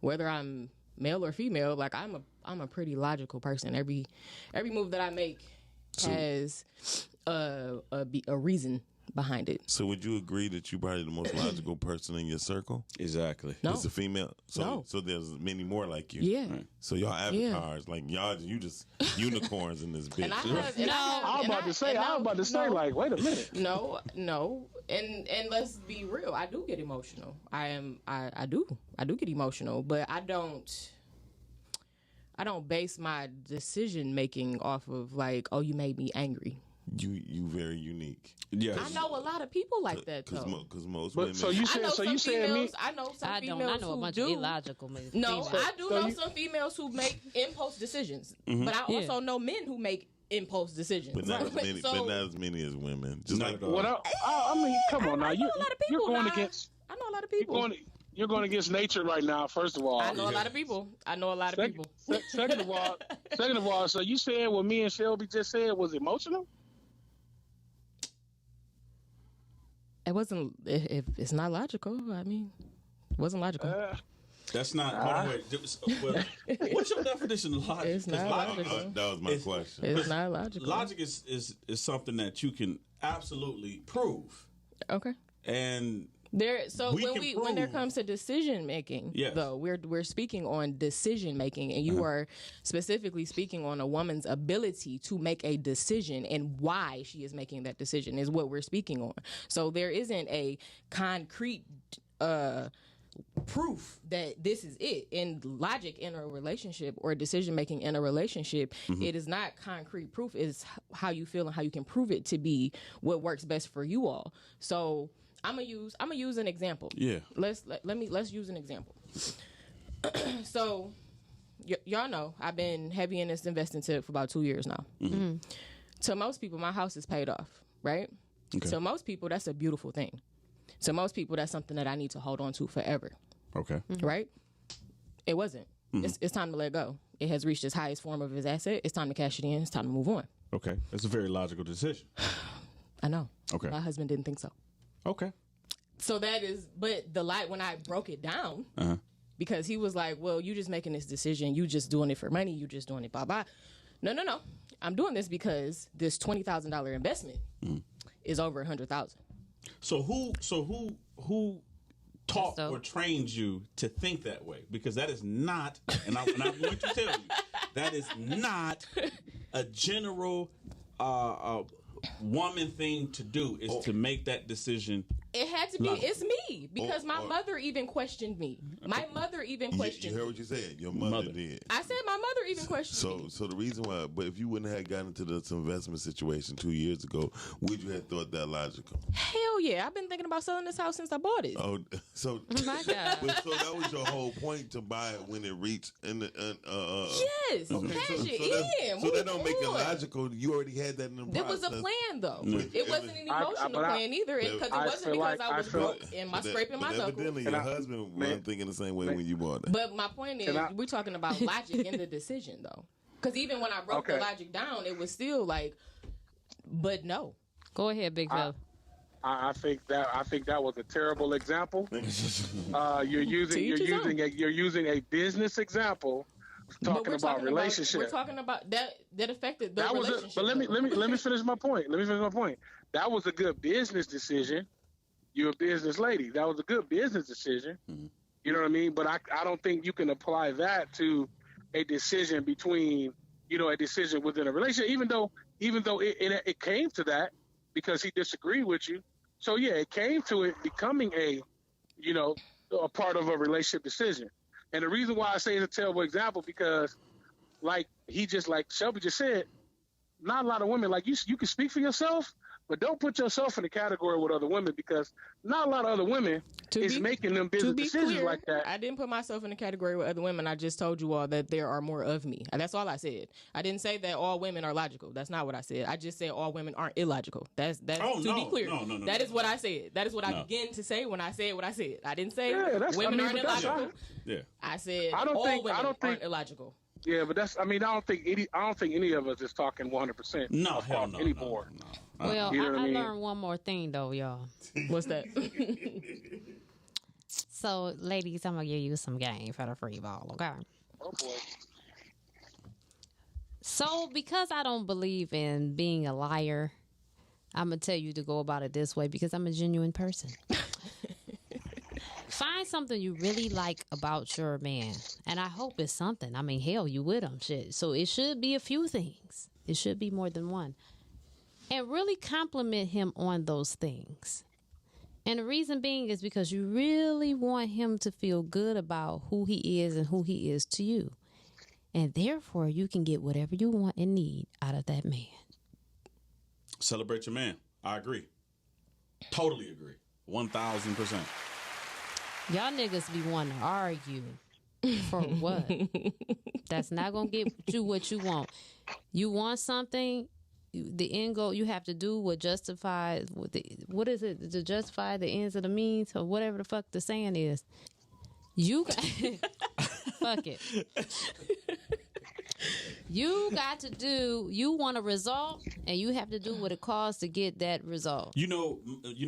[SPEAKER 3] whether I'm male or female, like I'm a pretty logical person. Every move that I make has a
[SPEAKER 7] reason behind it. So would you agree that you're probably the most logical person in your circle?
[SPEAKER 2] Exactly.
[SPEAKER 3] No.
[SPEAKER 7] It's a female. So,
[SPEAKER 3] No.
[SPEAKER 7] So there's many more like you.
[SPEAKER 3] Yeah.
[SPEAKER 2] Right.
[SPEAKER 7] So y'all avatars, like y'all, you just unicorns in this bitch.
[SPEAKER 3] And I
[SPEAKER 5] was about to say, like, wait a minute.
[SPEAKER 3] No, and let's be real. I do get emotional. I do get emotional, but I don't base my decision making off of like, oh, you made me angry.
[SPEAKER 7] You very unique.
[SPEAKER 2] Yes.
[SPEAKER 3] I know a lot of people like that though.
[SPEAKER 7] Because most
[SPEAKER 5] But
[SPEAKER 7] women.
[SPEAKER 5] so you said me.
[SPEAKER 3] I know some
[SPEAKER 1] I
[SPEAKER 3] females
[SPEAKER 1] know a
[SPEAKER 3] who
[SPEAKER 1] bunch
[SPEAKER 3] do.
[SPEAKER 1] of illogical men.
[SPEAKER 3] No,
[SPEAKER 1] females.
[SPEAKER 3] I do know some females who make impulse decisions, but I also know men who make impulse decisions.
[SPEAKER 7] But not as many.
[SPEAKER 3] So,
[SPEAKER 7] but not as many as women. Just
[SPEAKER 2] Not
[SPEAKER 7] like
[SPEAKER 2] at all.
[SPEAKER 5] What I mean, come on now.
[SPEAKER 3] I know a lot of people.
[SPEAKER 5] You're going
[SPEAKER 3] now.
[SPEAKER 5] against.
[SPEAKER 3] I know a lot of people.
[SPEAKER 5] You're going against nature right now. First of all,
[SPEAKER 3] I know a lot of people.
[SPEAKER 5] Second of all, so you said what me and Shelby just said was emotional?
[SPEAKER 3] It wasn't. If it's not logical, I mean, it wasn't logical.
[SPEAKER 2] That's not. What's your definition of logic?
[SPEAKER 3] It's not logical.
[SPEAKER 7] that was my question.
[SPEAKER 3] It's not logical.
[SPEAKER 2] Logic is something that you can absolutely prove.
[SPEAKER 3] Okay.
[SPEAKER 2] And
[SPEAKER 3] when there comes to decision making,
[SPEAKER 2] Yes.
[SPEAKER 3] though, we're speaking on decision making, and you are specifically speaking on a woman's ability to make a decision and why she is making that decision is what we're speaking on. So there isn't a concrete proof that this is it. In logic in a relationship or decision making in a relationship, it is not concrete proof. It's how you feel and how you can prove it to be what works best for you all. So I'm gonna use an example.
[SPEAKER 2] Yeah.
[SPEAKER 3] Let's use an example. So y'all know I've been heavy in this investing tip for about 2 years now. To most people, my house is paid off, right?
[SPEAKER 2] Okay.
[SPEAKER 3] To most people, that's a beautiful thing. To most people, that's something that I need to hold on to forever,
[SPEAKER 2] Okay.
[SPEAKER 3] right? It wasn't. It's time to let go. It has reached its highest form of its asset. It's time to cash it in. It's time to move on.
[SPEAKER 2] Okay. That's a very logical decision.
[SPEAKER 3] I know.
[SPEAKER 2] Okay.
[SPEAKER 3] My husband didn't think so.
[SPEAKER 2] Okay.
[SPEAKER 3] So that is, but the light when I broke it down, because he was like, well, you just making this decision. You just doing it for money. You just doing it, blah, blah. No. I'm doing this because this $20,000 investment is over $100,000.
[SPEAKER 2] So who taught or trained you to think that way? Because that is not, and I'm going to tell you, that is not a general woman thing to do, is to make that decision.
[SPEAKER 3] It had to be. It's me, because my mother even questioned me. My mother even questioned
[SPEAKER 7] You heard
[SPEAKER 3] me.
[SPEAKER 7] what you said. Your mother did.
[SPEAKER 3] I said my mother even questioned me.
[SPEAKER 7] So the reason why, but if you wouldn't have gotten into this investment situation 2 years ago, would you have thought that logical?
[SPEAKER 3] Hell yeah. I've been thinking about selling this house since I bought it.
[SPEAKER 7] Oh, so
[SPEAKER 1] My God.
[SPEAKER 7] but so that was your whole point, to buy it when it reached
[SPEAKER 3] Yes.
[SPEAKER 7] Okay,
[SPEAKER 3] Cash it
[SPEAKER 7] so
[SPEAKER 3] in.
[SPEAKER 7] that
[SPEAKER 3] Move
[SPEAKER 7] don't make it
[SPEAKER 3] on.
[SPEAKER 7] logical. You already had that in the
[SPEAKER 3] It was
[SPEAKER 7] process.
[SPEAKER 3] a plan, though. It wasn't an emotional plan either, because it wasn't because I was broke and my scraping my knuckles.
[SPEAKER 7] Evidently, your husband wasn't thinking the same way when you bought it.
[SPEAKER 3] But my point is, we're talking about logic in the decision, though. Because even when I broke the logic down, it was still like, but no.
[SPEAKER 1] Go ahead, big fella.
[SPEAKER 5] I think that was a terrible example. You're using a business example talking about relationships.
[SPEAKER 3] We're talking about that affected the relationship.
[SPEAKER 5] But let me finish my point. That was a good business decision. You're a business lady. That was a good business decision. Mm-hmm. You know what I mean? But I don't think you can apply that to a decision between, a decision within a relationship, even though it came to that because he disagreed with you. So yeah, it came to it becoming a part of a relationship decision. And the reason why I say it's a terrible example because like Shelby just said, not a lot of women, like you can speak for yourself, but don't put yourself in the category with other women because not a lot of other women is making them business decisions like that.
[SPEAKER 3] I didn't put myself in the category with other women. I just told you all that there are more of me. That's all I said. I didn't say that all women are logical. That's not what I said. I just said all women aren't illogical. That's be clear. No, that is what I said. That is what I began to say when I said what I said. I didn't say women aren't illogical.
[SPEAKER 2] Yeah.
[SPEAKER 3] I said all women aren't illogical.
[SPEAKER 5] Yeah, but I don't think any of us is talking 100%.
[SPEAKER 2] No, hell no,
[SPEAKER 5] anymore.
[SPEAKER 2] No.
[SPEAKER 1] Well, I learned one more thing though, y'all.
[SPEAKER 3] What's that?
[SPEAKER 1] So, ladies, I'm gonna give you some game for the free ball, okay?
[SPEAKER 5] Oh boy.
[SPEAKER 1] So, because I don't believe in being a liar, I'm gonna tell you to go about it this way because I'm a genuine person. Find something you really like about your man. And I hope it's something. I mean, hell, you with him, shit. So it should be a few things. It should be more than one. And really compliment him on those things. And the reason being is because you really want him to feel good about who he is and who he is to you. And therefore, you can get whatever you want and need out of that man.
[SPEAKER 2] Celebrate your man. I agree. Totally agree. 1,000%.
[SPEAKER 1] Y'all niggas be wanting to argue for what? That's not going to get you what you want. You want something, the end goal, you have to do what justifies, what is it, to justify the ends of the means, or whatever the fuck the saying is. You got, fuck it. You got to do, you want a result, and you have to do what it costs to get that result.
[SPEAKER 2] You know,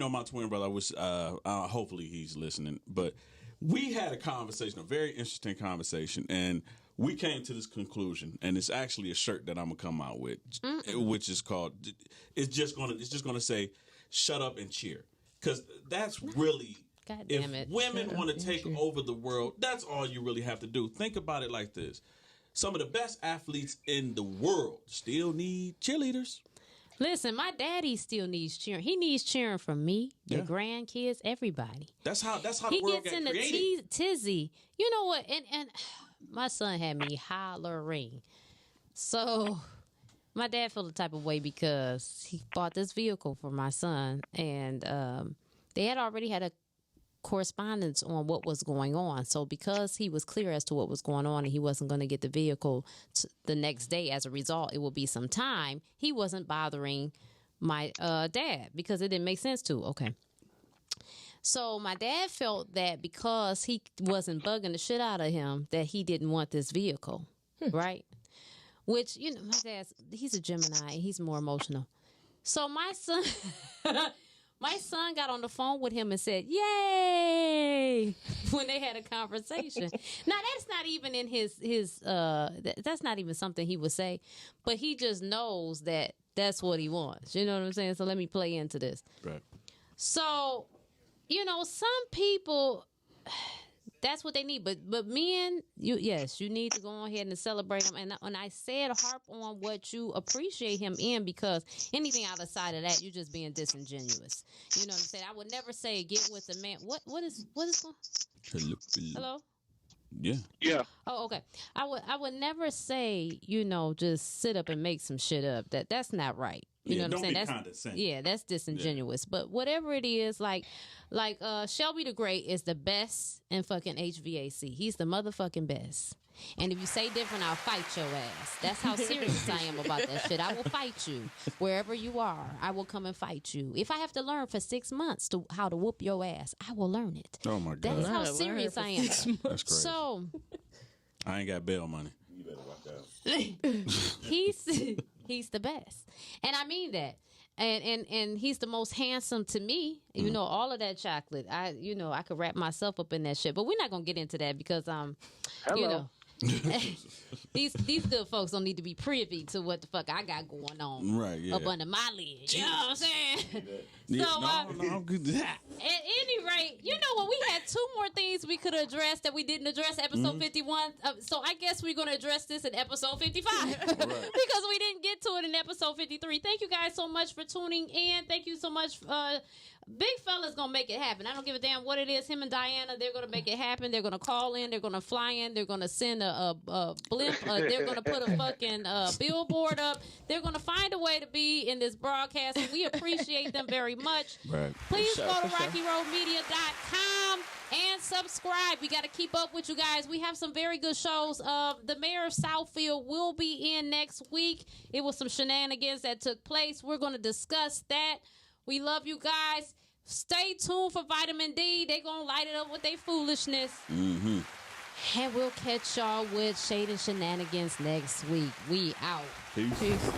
[SPEAKER 2] my twin brother, hopefully he's listening, but we had a conversation, a very interesting conversation, and we came to this conclusion, and it's actually a shirt that I'm gonna come out with, which is called, it's just gonna say, shut up and cheer. Because that's really,
[SPEAKER 1] God damn
[SPEAKER 2] if
[SPEAKER 1] it.
[SPEAKER 2] women want to take over the world, that's all you really have to do. Think about it like this. Some of the best athletes in the world still need cheerleaders.
[SPEAKER 1] Listen, my daddy still needs cheering. He needs cheering from me, the grandkids, everybody.
[SPEAKER 2] That's how the
[SPEAKER 1] he
[SPEAKER 2] world
[SPEAKER 1] gets
[SPEAKER 2] got
[SPEAKER 1] in
[SPEAKER 2] created.
[SPEAKER 1] a tizzy. You know what? And my son had me hollering. So my dad felt the type of way because he bought this vehicle for my son, and they had already had a correspondence on what was going on. So because he was clear as to what was going on and he wasn't going to get the vehicle the next day as a result, it will be some time, he wasn't bothering my dad because it didn't make sense to. Okay. So my dad felt that because he wasn't bugging the shit out of him that he didn't want this vehicle. Right? Which, my dad's, he's a Gemini. He's more emotional. So my son... My son got on the phone with him and said, "Yay!" when they had a conversation. Now, that's not even in his that's not even something he would say, but he just knows that that's what he wants. You know what I'm saying? So let me play into this.
[SPEAKER 2] Right.
[SPEAKER 1] So, some people, that's what they need. But men, you need to go ahead and celebrate him. And when I said harp on what you appreciate him in, because anything outside of that, you're just being disingenuous. You know what I'm saying? I would never say get with a man. What is Hello?
[SPEAKER 2] Yeah.
[SPEAKER 5] Yeah.
[SPEAKER 1] Oh, okay. I would never say, just sit up and make some shit up. That's not right. You know what I'm saying?
[SPEAKER 2] That's condescending.
[SPEAKER 1] That's disingenuous. Yeah. But whatever it is, like Shelby the Great is the best in fucking HVAC. He's the motherfucking best. And if you say different, I'll fight your ass. That's how serious I am about that shit. I will fight you wherever you are. I will come and fight you. If I have to learn for 6 months how to whoop your ass, I will learn it.
[SPEAKER 2] Oh my God.
[SPEAKER 1] That's how serious I am.
[SPEAKER 2] That's crazy.
[SPEAKER 1] So
[SPEAKER 2] I ain't got bail money.
[SPEAKER 7] You better watch out.
[SPEAKER 1] he's the best. And I mean that. and he's the most handsome to me. You know, all of that chocolate. I could wrap myself up in that shit. But we're not gonna get into that because you know. these good folks don't need to be privy to what the fuck I got going on up under my lid. You know what I'm saying? I'm good. At any rate, you know what? We had 2 more things we could address that we didn't address episode 51. So I guess we're going to address this in episode 55 because we didn't get to it in episode 53. Thank you guys so much for tuning in. Thank you so much. Big fella's gonna make it happen. I don't give a damn what it is. Him and Diana, they're gonna make it happen. They're gonna call in. They're gonna fly in. They're gonna send a blimp. They're gonna put a fucking billboard up. They're gonna find a way to be in this broadcast. And we appreciate them very much.
[SPEAKER 2] Right.
[SPEAKER 1] Please go to RockyRoadMedia.com and subscribe. We got to keep up with you guys. We have some very good shows. The mayor of Southfield will be in next week. It was some shenanigans that took place. We're gonna discuss that. We love you guys. Stay tuned for Vitamin D. They're going to light it up with their foolishness. Mm-hmm. And we'll catch y'all with Shade and Shenanigans next week. We out.
[SPEAKER 2] Peace.
[SPEAKER 1] Peace.